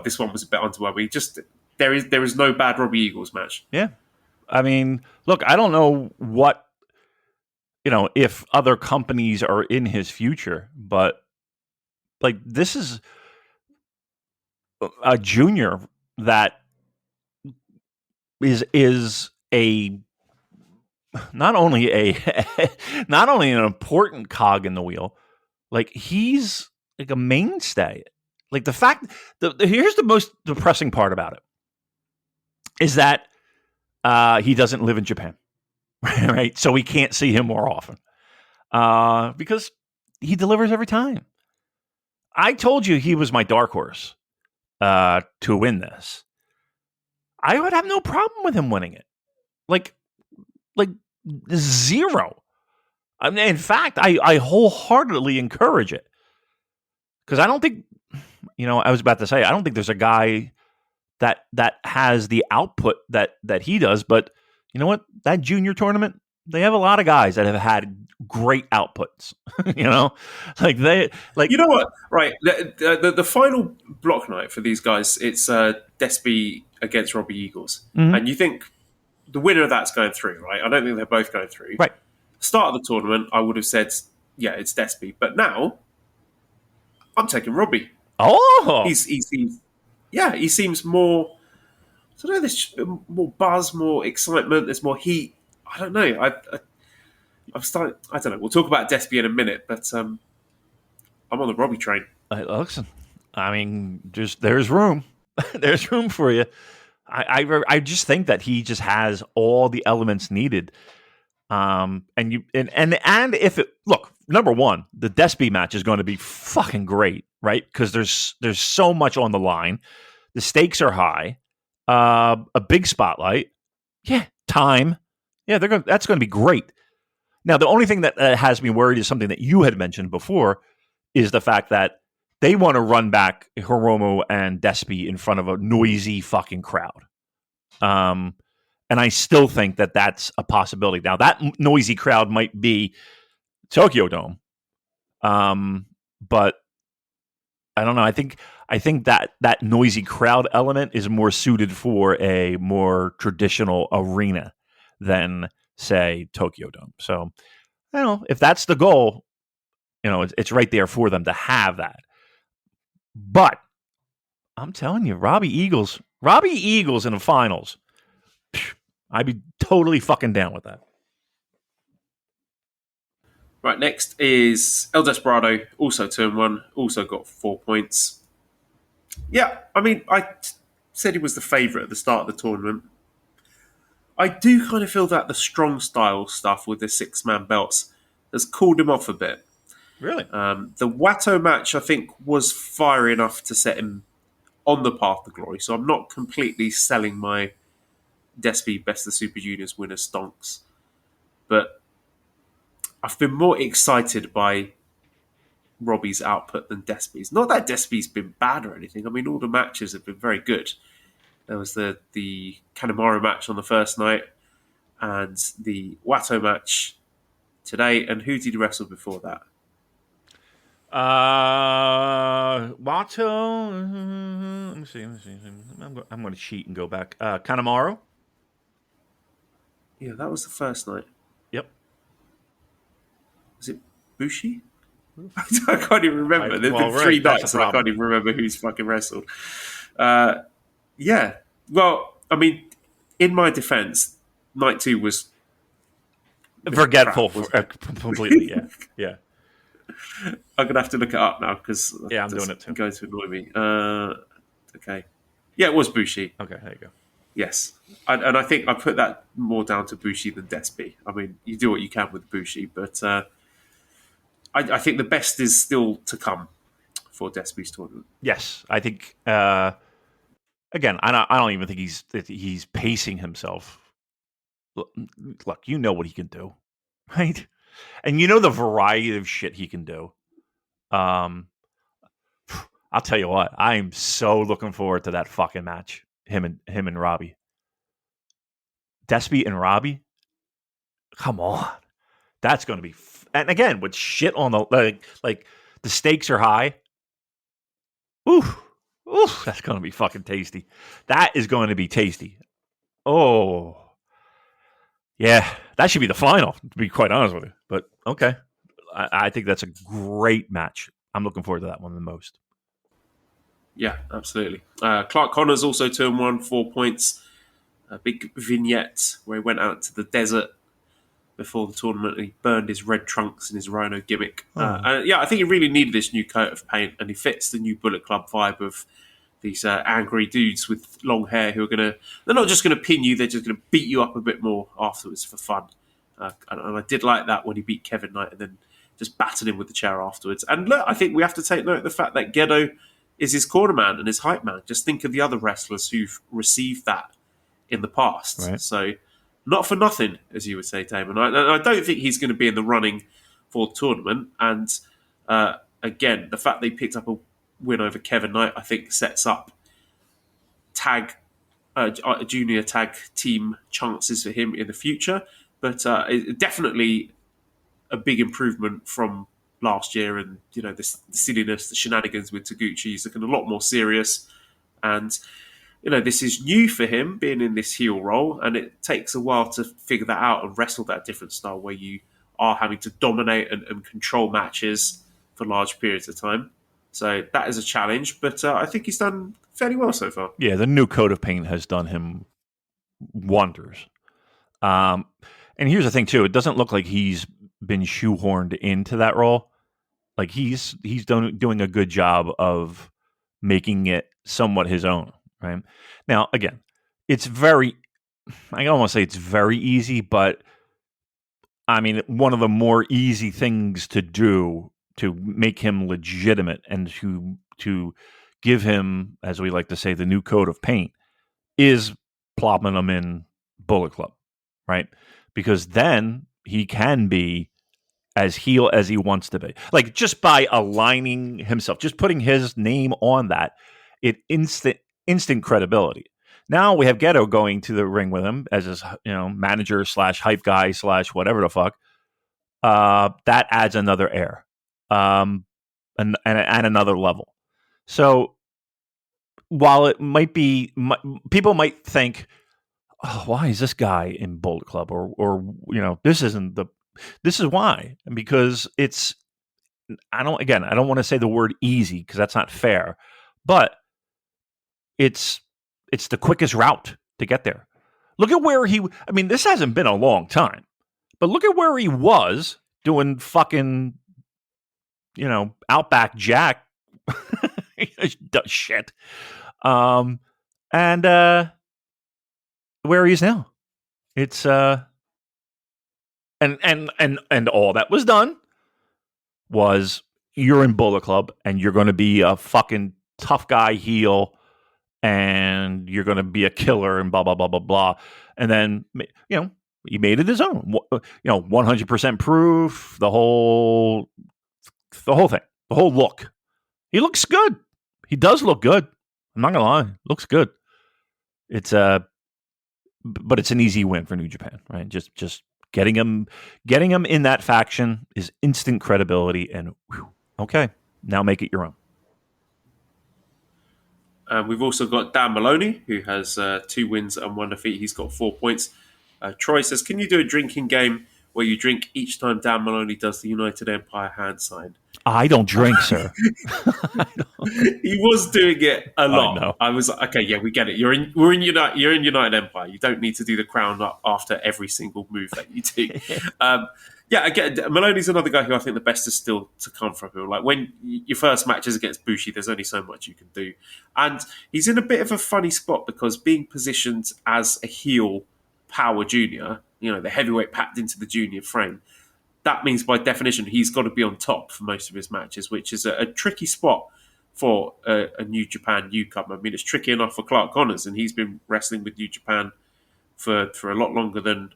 this one was a bit underwhelming. Just there is no bad Robbie Eagles match. Yeah, I mean, look, I don't know what if other companies are in his future, but like this is a junior that is a not only an important cog in the wheel, like he's like a mainstay. Like the fact here's the most depressing part about it is that he doesn't live in Japan, right? So we can't see him more often because he delivers every time. I told you he was my dark horse to win this. I would have no problem with him winning it. Like zero. I mean, in fact, I wholeheartedly encourage it. Because I don't think, I was about to say, I don't think there's a guy that has the output that he does. But you know what? That junior tournament, they have a lot of guys that have had great outputs. You know what? Right. The final block night for these guys, it's Despy against Robbie Eagles. Mm-hmm. And you think the winner of that's going through, right? I don't think they're both going through. Right. Start of the tournament, I would have said, yeah, it's Despy. But now, I'm taking Robbie. Oh! He seems more, I don't know, there's more buzz, more excitement, there's more heat. I don't know. I don't know. We'll talk about Despy in a minute, but I'm on the Robbie train. Listen, I mean, there's room. There's room for you. I just think that he just has all the elements needed. And if it look, number one, the Despy match is going to be fucking great, right? Because there's so much on the line. The stakes are high. A big spotlight. Yeah, time. Yeah, that's going to be great. Now, the only thing that has me worried is something that you had mentioned before, is the fact that they want to run back Hiromu and Despy in front of a noisy fucking crowd. And I still think that that's a possibility. Now, that noisy crowd might be Tokyo Dome. But I don't know. I think that noisy crowd element is more suited for a more traditional arena than, say, Tokyo Dome. So, I don't know if that's the goal. It's right there for them to have that. But I'm telling you, Robbie Eagles in the finals, I'd be totally fucking down with that. Right, next is El Desperado, also 2-1, also got 4 points. Yeah, I mean, I said he was the favourite at the start of the tournament. I do kind of feel that the strong style stuff with the 6-man belts has cooled him off a bit. Really? The Watto match, I think, was fire enough to set him on the path to glory. So I'm not completely selling my Despy Best of Super Juniors winner stonks. But I've been more excited by Robbie's output than Despy's. Not that Despy's been bad or anything. I mean, all the matches have been very good. There was the Kanemaru match on the first night, and the Watto match today. And who did he wrestle before that? Wato. Let me see. I'm going to cheat and go back. Kanemaru. Yeah, that was the first night. Yep. Was it Bushi? I can't even remember. There's been 3 nights and I can't even remember who's fucking wrestled. Yeah. Well, I mean, in my defense, night 2 was forgetful completely. Yeah. I'm gonna have to look it up now because I'm doing it too. Going to annoy me. Okay. Yeah, it was Bushi. Okay, there you go. Yes, and I think I put that more down to Bushi than Despi. I mean, you do what you can with Bushi, but I think the best is still to come for Despi's tournament. Yes, I think. Again, I don't even think he's pacing himself. Look, you know what he can do, right? And you know the variety of shit he can do. I'll tell you what, I am so looking forward to that fucking match. Him and Robbie. Despi and Robbie? Come on. That's going to be... and again, with shit on the... Like the stakes are high. Ooh, that's going to be fucking tasty. That is going to be tasty. Oh. Yeah, that should be the final, to be quite honest with you. But, okay. I think that's a great match. I'm looking forward to that one the most. Yeah, absolutely. Clark Connors also 2-1, 4 points. A big vignette where he went out to the desert before the tournament and he burned his red trunks and his rhino gimmick. And I think he really needed this new coat of paint and he fits the new Bullet Club vibe of these angry dudes with long hair who are they're not just going to pin you, they're just going to beat you up a bit more afterwards for fun. And I did like that when he beat Kevin Knight and then just battered him with the chair afterwards. And look, I think we have to take note of the fact that Gedo is his corner man and his hype man. Just think of the other wrestlers who've received that in the past. Right. So not for nothing, as you would say, Damon. I don't think he's going to be in the running for the tournament. And again, the fact they picked up a win over Kevin Knight, I think sets up junior tag team chances for him in the future. But definitely a big improvement from last year, and the silliness, the shenanigans with Taguchi. He's looking a lot more serious, and this is new for him being in this heel role, and it takes a while to figure that out and wrestle that different style where you are having to dominate and control matches for large periods of time. So that is a challenge, but I think he's done fairly well so far. Yeah, the new coat of paint has done him wonders. And here's the thing too: it doesn't look like he's been shoehorned into that role. Like he's doing a good job of making it somewhat his own. Right now, again, it's very. I don't want to say it's very easy, but I mean one of the more easy things to do to make him legitimate and to give him, as we like to say, the new coat of paint is plopping him in Bullet Club, right? Because then he can be as heel as he wants to be. Like just by aligning himself, just putting his name on that, it instant credibility. Now we have Gedo going to the ring with him as his manager / hype guy / whatever the fuck. That adds another air, and another level. So while it might be, people might think, oh, why is this guy in Bullet Club? Or this isn't the. This is why, because it's. I don't want to say the word easy because that's not fair, but it's the quickest route to get there. Look at where this hasn't been a long time, but look at where he was doing fucking, Outback Jack shit. And where he is now. It's and all that was done was you're in Bullet Club and you're going to be a fucking tough guy heel and you're going to be a killer and blah blah blah blah blah. And then he made it his own. 100% proof, the whole thing, the whole look. He looks good. He does look good. I'm not gonna lie, looks good. It's but it's an easy win for New Japan, right? Just Getting him in that faction is instant credibility, and okay, now make it your own. We've also got Dan Maloney, who has 2 wins and 1 defeat. He's got 4 points. Troy says, can you do a drinking game where you drink each time Dan Maloney does the United Empire hand sign? I don't drink, sir. He was doing it a lot. know. I was like, okay, yeah, we get it. You're in United Empire. You don't need to do the crown up after every single move that you do. Yeah, again, Maloney's another guy who I think the best is still to come from him. Like when your first match is against Bushi, there's only so much you can do. And he's in a bit of a funny spot because being positioned as a heel power junior, the heavyweight packed into the junior frame, that means by definition he's got to be on top for most of his matches, which is a tricky spot for a New Japan newcomer. I mean, it's tricky enough for Clark Connors, and he's been wrestling with New Japan for a lot longer than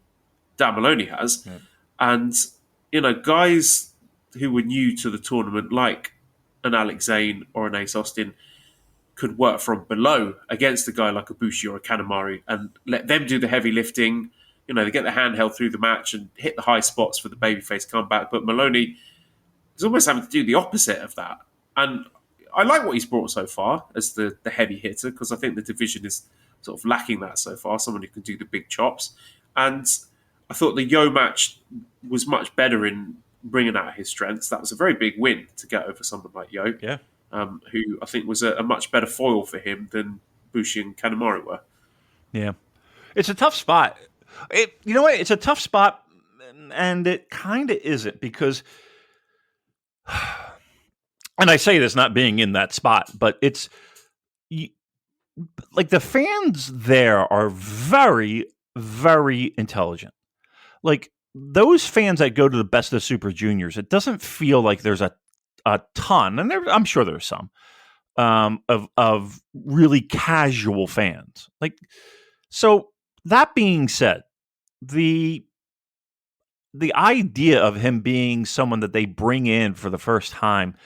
Dan Maloney has. Yeah. And, guys who were new to the tournament, like an Alex Zane or an Ace Austin, could work from below against a guy like a Bushi or a Kanemaru and let them do the heavy lifting. They get the hand held through the match and hit the high spots for the babyface comeback. But Maloney is almost having to do the opposite of that. And I like what he's brought so far as the heavy hitter, because I think the division is sort of lacking that so far, someone who can do the big chops. And I thought the Yo match was much better in bringing out his strengths. That was a very big win to get over someone like Yo, who I think was a much better foil for him than Bushi and Kanemaru were. Yeah. It's a tough spot. You know what? It's a tough spot, and it kind of isn't, because, and I say this not being in that spot, but it's like the fans there are very, very intelligent. Like those fans that go to the Best of Super Juniors, it doesn't feel like there's a ton, and I'm sure there's some of really casual fans. Like, so that being said, the idea of him being someone that they bring in for the first time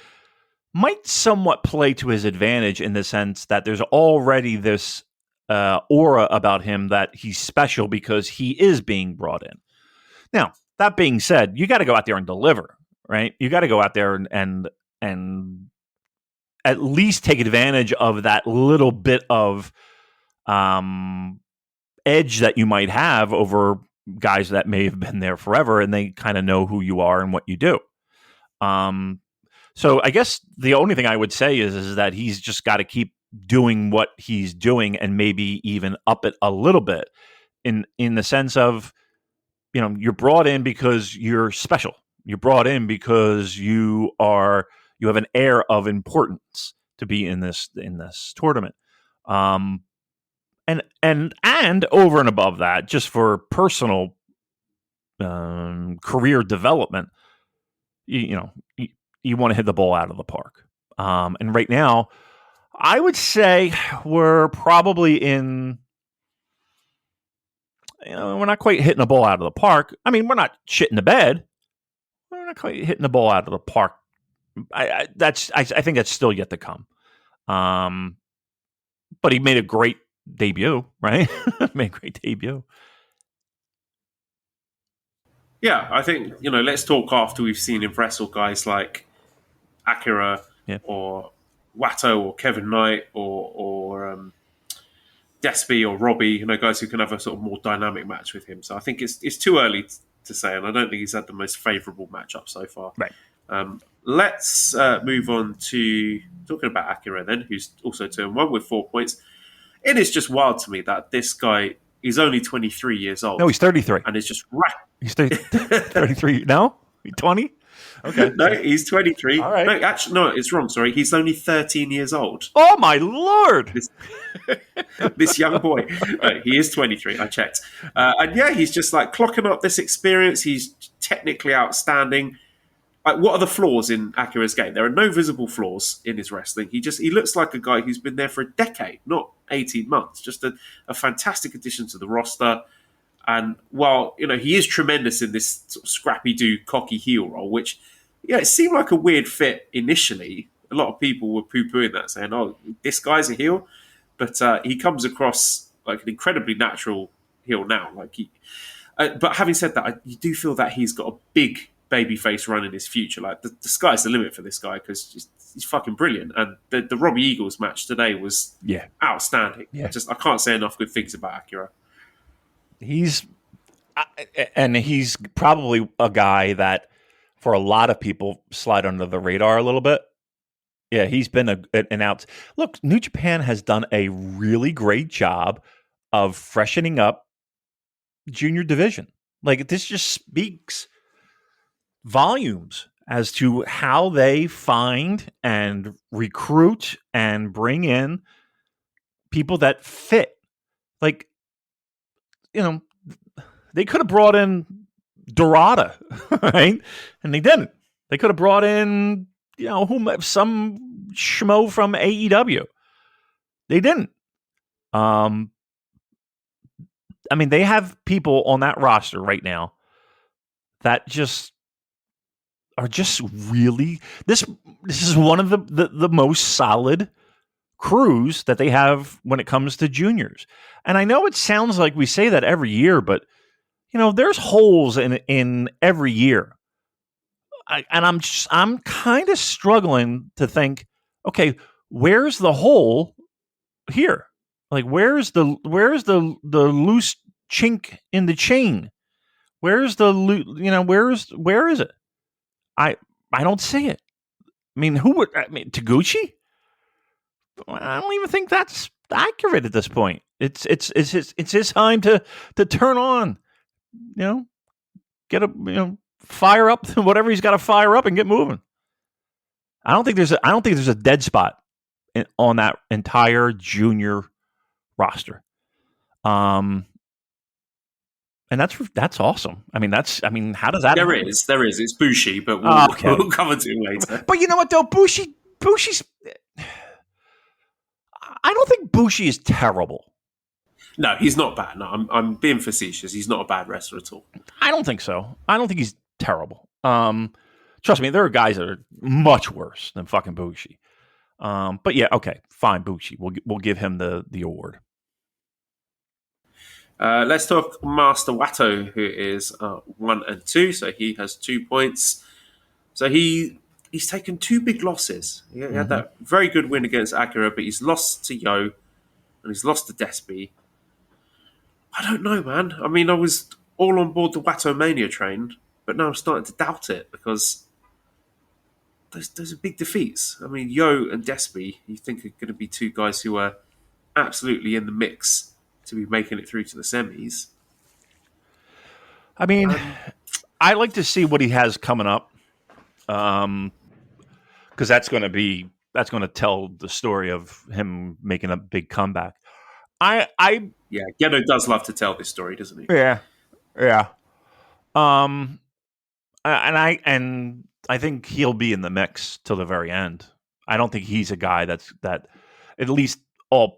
might somewhat play to his advantage, in the sense that there's already this aura about him that he's special because he is being brought in. Now, that being said, you got to go out there and deliver, right? You got to go out there and at least take advantage of that little bit of edge that you might have over guys that may have been there forever, and they kind of know who you are and what you do. So I guess the only thing I would say is that he's just got to keep doing what he's doing, and maybe even up it a little bit in the sense of, you're brought in because you're special. You're brought in because you have an air of importance to be in this tournament. And over and above that, just for personal career development, you want to hit the ball out of the park. And right now, I would say we're probably in, we're not quite hitting the ball out of the park. I mean, we're not shitting the bed. We're not quite hitting the ball out of the park. I think that's still yet to come. But he made a great debut, right? Made a great debut. Yeah, I think, let's talk after we've seen him wrestle guys like Akira or Watto or Kevin Knight or Despy or Robbie, guys who can have a sort of more dynamic match with him. So I think it's too early to say, and I don't think he's had the most favourable matchup so far. Right. Let's move on to talking about Akira then, who's also 2-1 with 4 points. It is just wild to me that this guy is only 23 years old. No, he's 33. And it's just He's 33. No? 20? Okay. No, he's 23. All right. No, actually, no, it's wrong. Sorry. He's only 13 years old. Oh, my Lord. This young boy. He is 23. I checked. And yeah, he's just like clocking up this experience. He's technically outstanding. Like, what are the flaws in Akira's game? There are no visible flaws in his wrestling. He looks like a guy who's been there for a decade, not 18 months. Just a fantastic addition to the roster. And while, he is tremendous in this sort of scrappy-do, cocky heel role, which, it seemed like a weird fit initially. A lot of people were poo-pooing that, saying, oh, this guy's a heel. But he comes across like an incredibly natural heel now. But having said that, you do feel that he's got a big babyface run in his future. Like the sky's the limit for this guy because he's fucking brilliant. And the Robbie Eagles match today was outstanding. Yeah. I can't say enough good things about Akira. He's probably a guy that for a lot of people slide under the radar a little bit. Yeah, he's been an out. Look, New Japan has done a really great job of freshening up junior division. Like, this just speaks volumes as to how they find and recruit and bring in people that fit. Like, they could have brought in Dorada, right? And they didn't. They could have brought in, some schmo from AEW. They didn't. They have people on that roster right now that are just really. This is one of the most solid crews that they have when it comes to juniors. And I know it sounds like we say that every year, but there's holes in every year. I'm kind of struggling to think, okay, where's the hole here? Like, where's the loose chink in the chain? Where is it? I don't see it. Taguchi? I don't even think that's accurate at this point. It's his time to turn on, get fire up whatever he's got to fire up and get moving. I don't think there's a dead spot on that entire junior roster. And that's awesome. How does that? There is. It's Bushi, but we'll cover to him later. But you know what though, Bushi's. I don't think Bushi is terrible. No, he's not bad. No, I'm being facetious. He's not a bad wrestler at all. I don't think so. I don't think he's terrible. Trust me, there are guys that are much worse than fucking Bushi. But yeah, okay, fine, Bushi. We'll give him the award. Let's talk Master Wato, who is 1 and 2, so he has 2 points. So he's taken 2 big losses. He had that very good win against Akira, but he's lost to Yo and he's lost to Despy. I don't know, man. I was all on board the Wato Mania train, but now I'm starting to doubt it because those are big defeats. Yo and Despy, you think are going to be 2 guys who are absolutely in the mix to be making it through to the semis. I like to see what he has coming up, because that's going to tell the story of him making a big comeback. Yeah, Gedo does love to tell this story, doesn't he? Yeah. And I think he'll be in the mix till the very end. I don't think he's a guy that at least all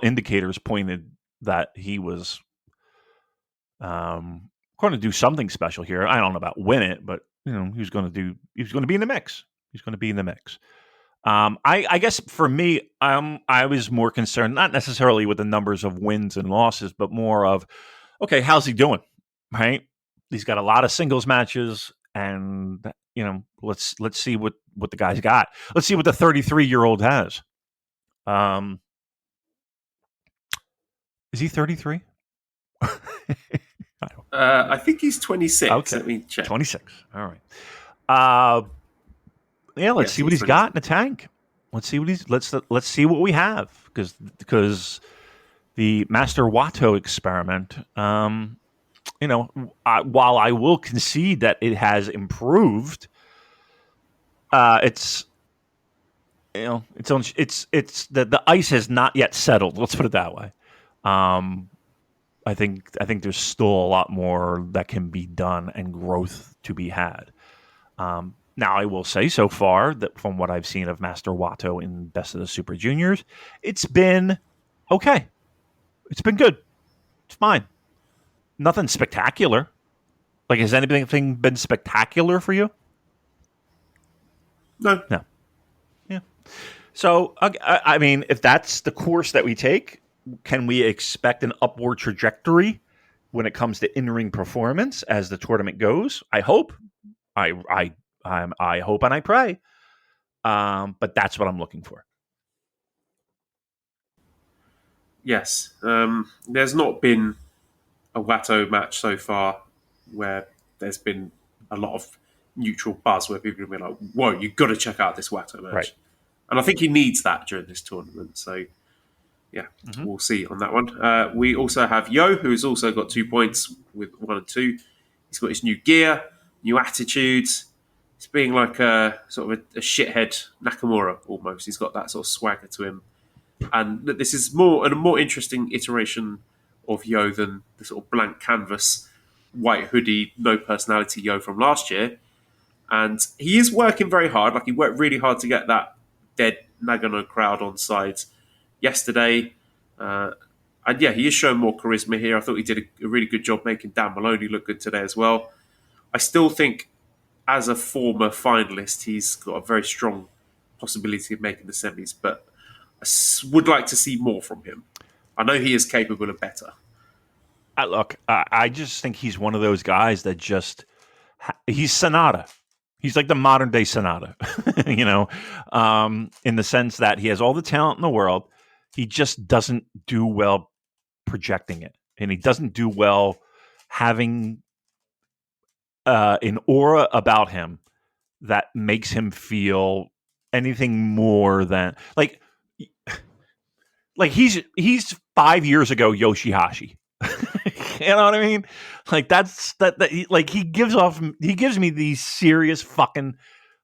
indicators pointed that he was going to do something special here. I don't know about win it, but he was going to be in the mix. He's going to be in the mix. I guess for me, I was more concerned, not necessarily with the numbers of wins and losses, but more of, okay, how's he doing? Right? He's got a lot of singles matches, and let's see what the guy's got. Let's see what the 33-year-old has. Is he 33? I think he's 26. Okay. Let me check. 26. All right. Let's see what he's got in the tank. Let's see see what we have, because the Master Wato experiment, while I will concede that it has improved, the ice has not yet settled. Let's put it that way. I think there's still a lot more that can be done and growth to be had. Now, I will say so far that from what I've seen of Master Wato in Best of the Super Juniors, it's been okay. It's been good. It's fine. Nothing spectacular. Like, has anything been spectacular for you? No. Yeah. So, if that's the course that we take, can we expect an upward trajectory when it comes to in-ring performance as the tournament goes. I hope. I hope and I pray. But that's what I'm looking for. Yes. There's not been a Watto match so far where there's been a lot of neutral buzz where people are going to be like, whoa, you've got to check out this Watto match. Right. And I think he needs that during this tournament. So, yeah, we'll see on that one. We also have Yo, who has also got 2 points with 1 and 2. He's got his new gear, new attitudes. He's being like a sort of a shithead Nakamura almost. He's got that sort of swagger to him. And this is a more interesting iteration of Yo than the sort of blank canvas, white hoodie, no personality Yo from last year. And he is working very hard. Like, he worked really hard to get that dead Nagano crowd on side yesterday. And yeah, he is showing more charisma here. I thought he did a really good job making Dan Maloney look good today as well. I still think, as a former finalist, he's got a very strong possibility of making the semis, but I would like to see more from him. I know he is capable of better. I just think he's one of those guys that he's Sonata. He's like the modern day Sonata, in the sense that he has all the talent in the world. He just doesn't do well projecting it. And he doesn't do well having an aura about him that makes him feel anything more than like he's 5 years ago Yoshihashi. You know what I mean? Like like he gives me these serious fucking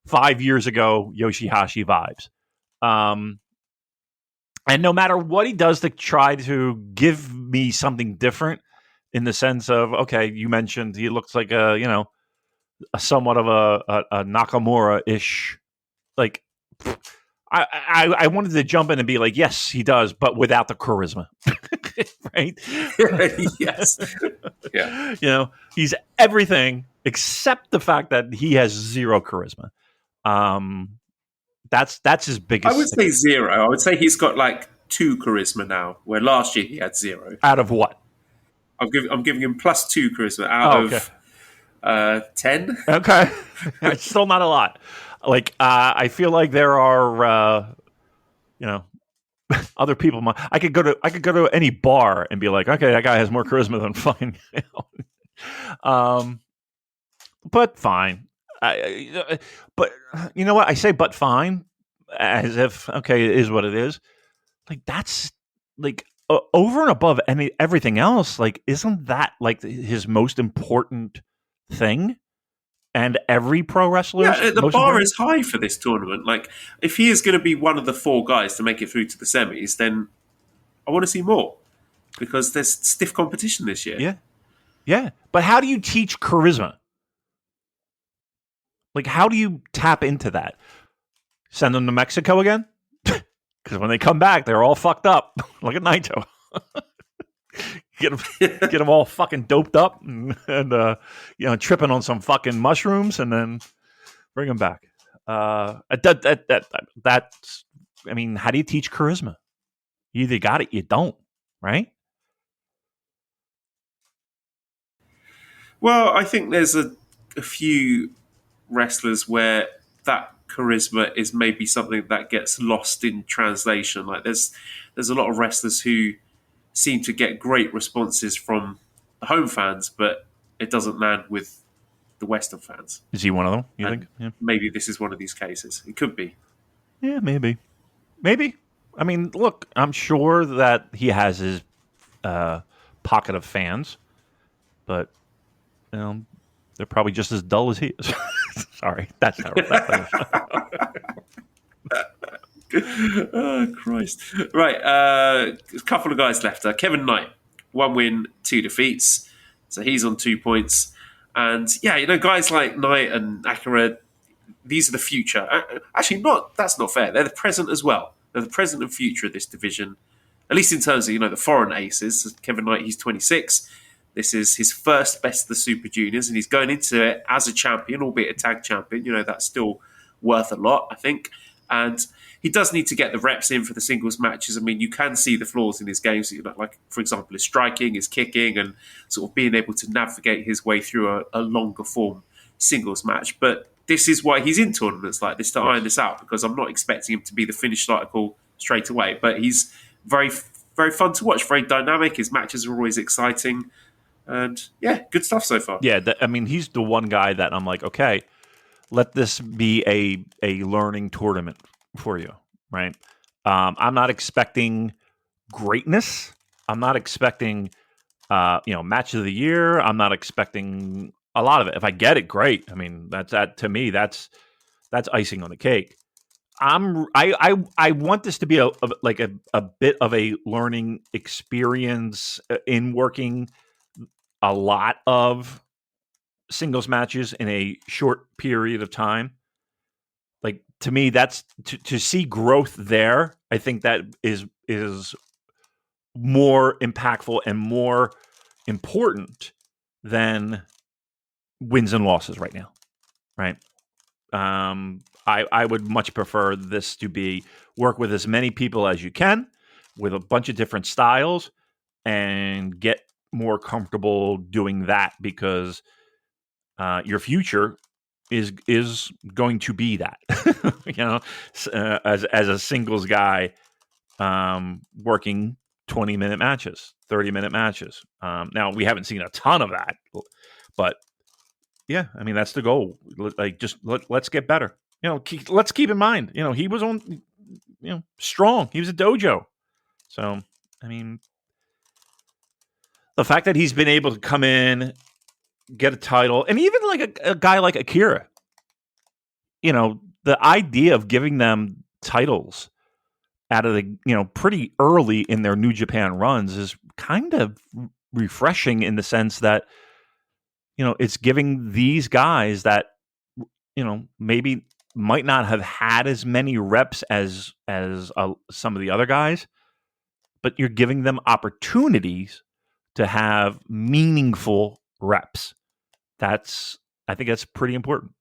5 years ago Yoshihashi vibes. And no matter what he does to try to give me something different, in the sense of, okay, you mentioned he looks like a somewhat of a Nakamura-ish, like, I wanted to jump in and be like, yes, he does, but without the charisma, right? Yes. Yeah. He's everything except the fact that he has zero charisma. That's his biggest. I would say zero. I would say he's got like 2 charisma now, where last year he had 0. Out of what? I'm giving him +2 charisma out of 10. Okay, it's still not a lot. Like, I feel like there are, other people. I could go to any bar and be like, okay, that guy has more charisma than fucking. But fine. But you know what? I say, but fine, as if, okay, it is what it is. Like, that's like over and above everything else. Like, isn't that like his most important thing? And every pro wrestler, the bar is high for this tournament. Like, if he is going to be one of the 4 guys to make it through to the semis, then I want to see more, because there's stiff competition this year. Yeah. But how do you teach charisma? Like, how do you tap into that? Send them to Mexico again? Because when they come back, they're all fucked up. Look at Naito. Get them all fucking doped up and tripping on some fucking mushrooms, and then bring them back. That's, I mean, how do you teach charisma? You either got it, you don't, right? Well, I think there's a few wrestlers where that charisma is maybe something that gets lost in translation. Like, there's a lot of wrestlers who seem to get great responses from the home fans, but it doesn't land with the Western fans. Is he one of them, you think? Yeah. Maybe this is one of these cases. It could be. Yeah, maybe. I mean, look, I'm sure that he has his pocket of fans, but they're probably just as dull as he is. Sorry, that's not Oh, Christ. Right, a couple of guys left. Kevin Knight, 1 win, 2 defeats. So he's on 2 points. And yeah, guys like Knight and Akira, these are the future. Actually, that's not fair. They're the present as well. They're the present and future of this division, at least in terms of, the foreign aces. Kevin Knight, he's 26. This is his first Best of the Super Juniors, and he's going into it as a champion, albeit a tag champion. That's still worth a lot, I think. And he does need to get the reps in for the singles matches. I mean, you can see the flaws in his games, like, for example, his striking, his kicking, and sort of being able to navigate his way through a longer form singles match. But this is why he's in tournaments like this, to iron this out, because I'm not expecting him to be the finished article straight away. But he's very, very fun to watch, very dynamic. His matches are always exciting. And yeah, good stuff so far. Yeah, I mean, he's the one guy that I'm like, okay, let this be a learning tournament for you, right? I'm not expecting greatness. I'm not expecting, match of the year. I'm not expecting a lot of it. If I get it, great. I mean, to me, that's icing on the cake. I want this to be a bit of a learning experience in working a lot of singles matches in a short period of time. Like, to me, that's to see growth there. I think that is more impactful and more important than wins and losses right now, right? I would much prefer this to be work with as many people as you can with a bunch of different styles and get more comfortable doing that, because your future is going to be that. As a singles guy, working 20-minute matches, 30-minute matches. Now, we haven't seen a ton of that, but yeah, I mean, that's the goal. Like, just let's get better. Let's keep in mind, he was on, strong. He was a dojo. So, I mean, the fact that he's been able to come in, get a title, and even like a guy like Akira, the idea of giving them titles out of the, pretty early in their New Japan runs is kind of refreshing, in the sense that, it's giving these guys that, maybe might not have had as many reps as some of the other guys, but you're giving them opportunities to have meaningful reps. I think that's pretty important.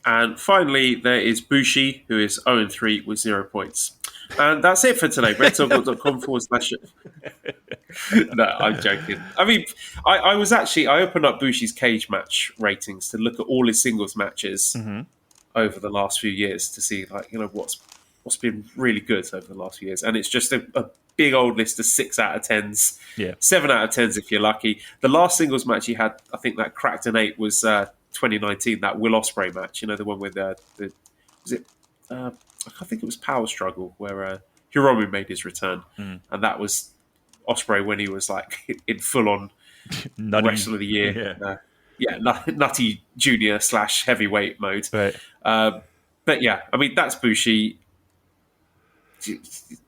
And finally, there is Bushi, who is 0-3 with 0 points. And that's it for today. RedTalk.com /. No, I'm joking. I mean, I opened up Bushi's cage match ratings to look at all his singles matches over the last few years to see, what's been really good over the last few years. And it's just a big old list of 6 out of 10s, 7 out of 10s if you're lucky. The last singles match he had, I think that cracked an 8, was 2019, that Will Ospreay match. The one with I think it was Power Struggle, where Hiromu made his return, and that was Ospreay when he was like in full on Wrestler of the Year, Nutty Junior / heavyweight mode. Right. But yeah, I mean, that's Bushi.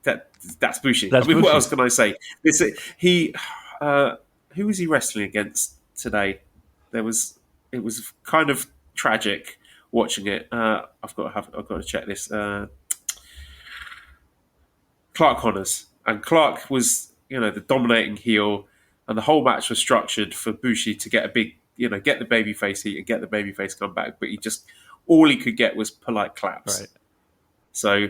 That's Bushi. What else can I say? Who was he wrestling against today? It was kind of tragic watching it. I've got to check this. Clark Connors, and Clark was the dominating heel, and the whole match was structured for Bushi to get a big get the babyface heat and get the babyface comeback, but all he could get was polite claps. Right. So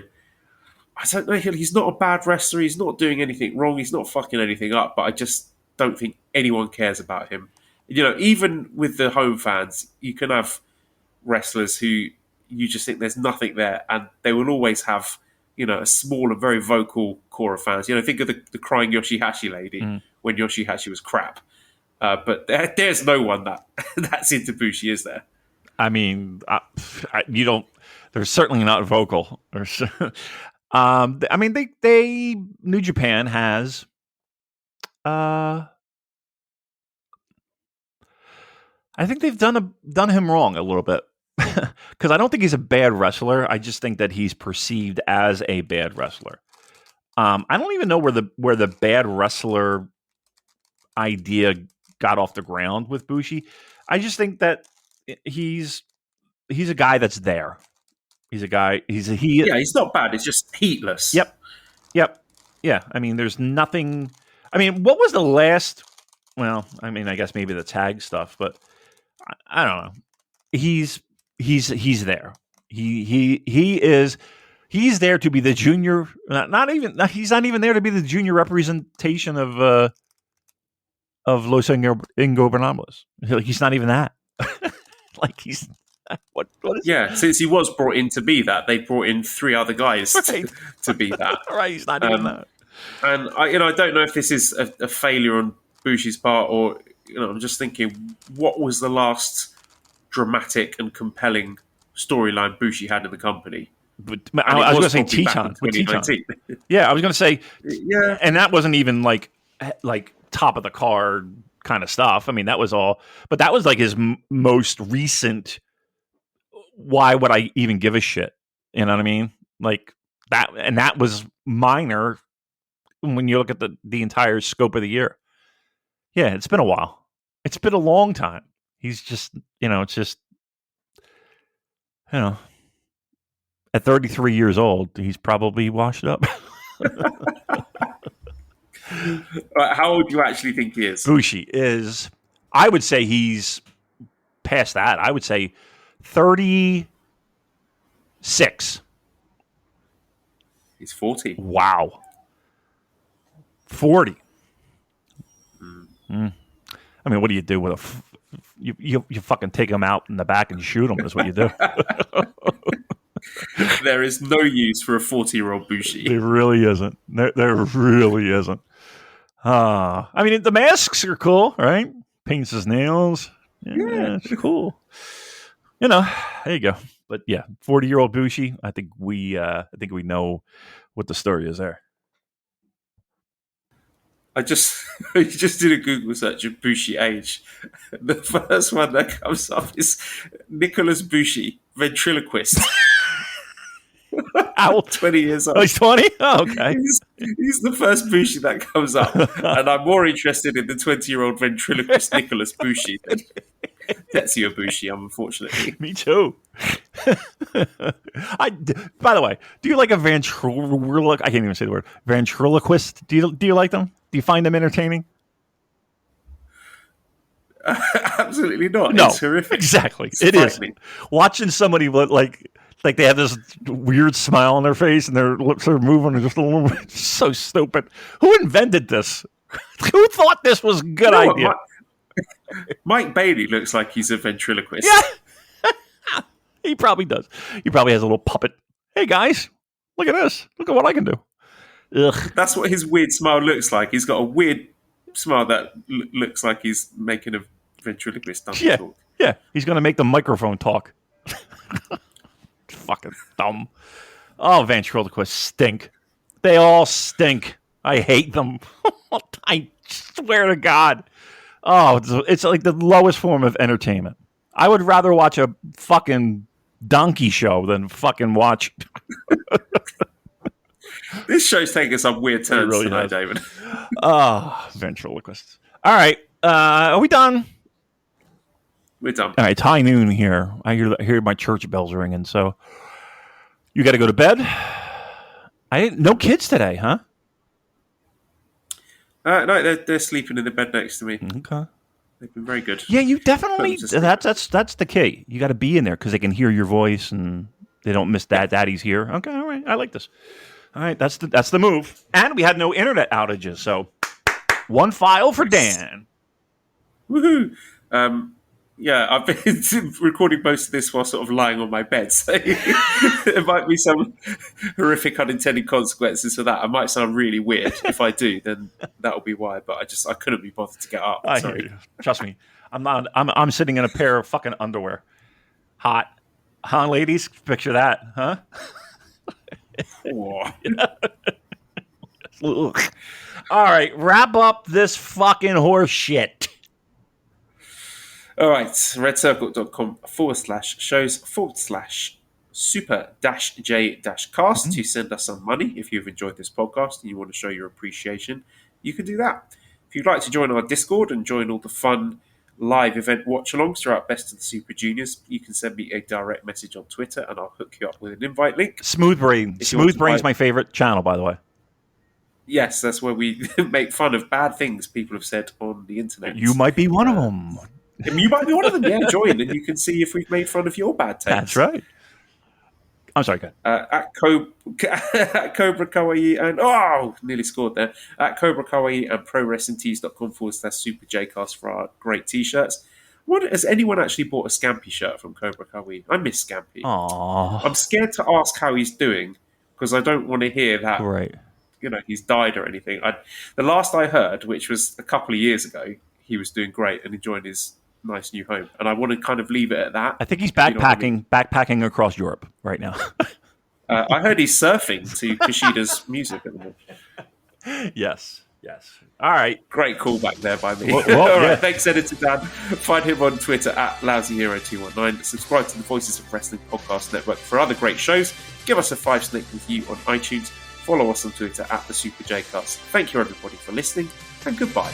I don't know. He's not a bad wrestler. He's not doing anything wrong. He's not fucking anything up. But I just don't think anyone cares about him. Even with the home fans, you can have wrestlers who you just think there's nothing there, and they will always have, a small and very vocal core of fans. Think of the crying Yoshihashi lady when Yoshihashi was crap. But there's no one that's into Bushi, is there? I mean, you don't. They're certainly not vocal. I mean, they New Japan has. I think they've done him wrong a little bit, because I don't think he's a bad wrestler. I just think that he's perceived as a bad wrestler. I don't even know where the bad wrestler idea got off the ground with Bushi. I just think that he's a guy that's there. He's a guy. Yeah, he's not bad. It's just heatless. Yep. Yeah. I mean, there's nothing. I mean, what was the last? Well, I mean, I guess maybe the tag stuff, but I don't know. He's there. He's there to be the junior. He's not even there to be the junior representation of Los Ingobernables. He's not even that. Like he's what is Yeah, since he was brought in to be that, they brought in 3 other guys to be that. Right, he's not even that. And I don't know if this is a failure on Bushi's part, or I'm just thinking, what was the last dramatic and compelling storyline Bushi had in the company? But I was going to say Teton. Yeah, I was going to say, yeah, and that wasn't even like top of the card kind of stuff. I mean, that was all, but that was like his most recent. Why would I even give a shit? You know what I mean? Like that, and that was minor when you look at the entire scope of the year. Yeah, it's been a while. It's been a long time. He's just, it's just, at 33 years old, he's probably washed up. How old do you actually think he is? Bushi is, I would say he's past that. I would say 36. He's 40. Wow. 40. I mean, what do you do with you fucking take him out in the back and shoot him is what you do. There is no use for a 40-year-old Bushi. There really isn't. There really isn't. I mean, the masks are cool, right? Paints his nails. Yeah, it's cool. There you go. But yeah, 40-year-old Bushi. I think we know what the story is there. I just did a Google search of Bushi age. The first one that comes up is Nicholas Bushi, ventriloquist. Ow. 20 years old. Oh, he's 20? Oh, okay. He's the first Bushi that comes up. And I'm more interested in the 20-year-old ventriloquist Nicholas Bushi than Tetsuya Bushi, unfortunately. Me too. By the way, do you like a ventriloquist? I can't even say the word. Ventriloquist? Do you like them? Do you find them entertaining? Absolutely not. No, it's horrific. Exactly. It's it frightening. is. Watching somebody like they have this weird smile on their face and their lips are moving and just a little bit so stupid. Who invented this? Who thought this was a good idea? Mike Bailey looks like he's a ventriloquist. Yeah. He probably does. He probably has a little puppet. Hey guys, look at this. Look at what I can do. Ugh. That's what his weird smile looks like. He's got a weird smile that looks like he's making a ventriloquist talk. Yeah. He's going to make the microphone talk. Fucking dumb. Oh, ventriloquists stink. They all stink. I hate them. I swear to God. Oh, it's like the lowest form of entertainment. I would rather watch a fucking donkey show than fucking watch. This show's taking some weird turns really tonight, David. Ventriloquists. All right. Are we done? We're done. All right. It's high noon here. I hear my church bells ringing. So you got to go to bed. No kids today, huh? No, they're sleeping in the bed next to me. Okay. They've been very good. Yeah, you definitely. That's the key. You got to be in there because they can hear your voice and they don't miss daddy's here. Okay, all right. I like this. All right, that's the move. And we had no internet outages, so one file for Dan. Woohoo! Yeah, I've been recording most of this while sort of lying on my bed, so there might be some horrific unintended consequences for that. I might sound really weird. If I do, then that'll be why. But I couldn't be bothered to get up. I hear you. Trust me, I'm sitting in a pair of fucking underwear. Hot, huh, ladies? Picture that, huh? All right, wrap up this fucking horse shit. All right, redcircle.com/shows/super-j-cast to send us some money if you've enjoyed this podcast and you want to show your appreciation. You can do that. If you'd like to join our Discord and join all the fun live event watch-alongs throughout Best of the Super Juniors, you can send me a direct message on Twitter and I'll hook you up with an invite link. Smooth Brain's my favorite channel, by the way. Yes, that's where we make fun of bad things people have said on the internet. You might be one of them. You might be one of them. Yeah, join and you can see if we've made fun of your bad takes. That's right. I'm sorry, go ahead. At Cobra Kawaii and nearly scored there. At Cobra Kawaii and ProWrestlingTees.com/Super Jcast for our great t-shirts. Has anyone actually bought a Scampy shirt from Cobra Kawaii? I miss Scampy. Aww. I'm scared to ask how he's doing because I don't want to hear that. Right. He's died or anything. The last I heard, which was a couple of years ago, he was doing great and enjoying his nice new home. And I want to kind of leave it at that. I think he's backpacking across Europe right now. I heard he's surfing to Kushida's music at the moment. Yes. All right. Great callback there by me. Well, All yeah. right, thanks, Editor Dan. Find him on Twitter at LousyHero219. Subscribe to the Voices of Wrestling Podcast Network for other great shows. Give us a 5-snake review on iTunes. Follow us on Twitter at the Super Jcast. Thank you, everybody, for listening, and goodbye.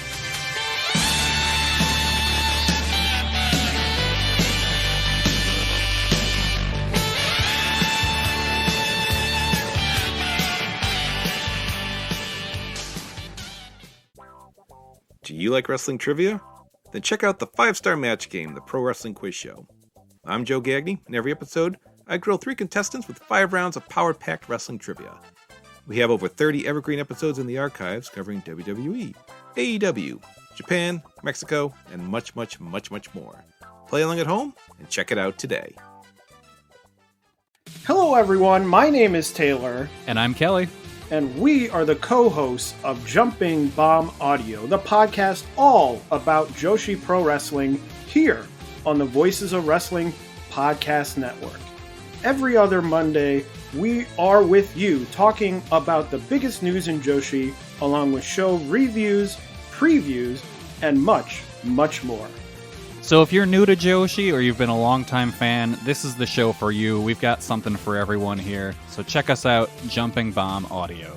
Do you like wrestling trivia? Then check out the 5-star match game, the Pro Wrestling Quiz Show. I'm Joe Gagney. In every episode, I grill 3 contestants with 5 rounds of power-packed wrestling trivia. We have over 30 evergreen episodes in the archives covering WWE, AEW, Japan, Mexico, and much, much, much, much more. Play along at home and check it out today. Hello everyone, my name is Taylor. And I'm Kelly. And we are the co-hosts of Jumping Bomb Audio, the podcast all about Joshi Pro Wrestling here on the Voices of Wrestling Podcast Network. Every other Monday, we are with you talking about the biggest news in Joshi, along with show reviews, previews, and much, much more. So if you're new to Joshi or you've been a longtime fan, this is the show for you. We've got something for everyone here. So check us out, Jumping Bomb Audio.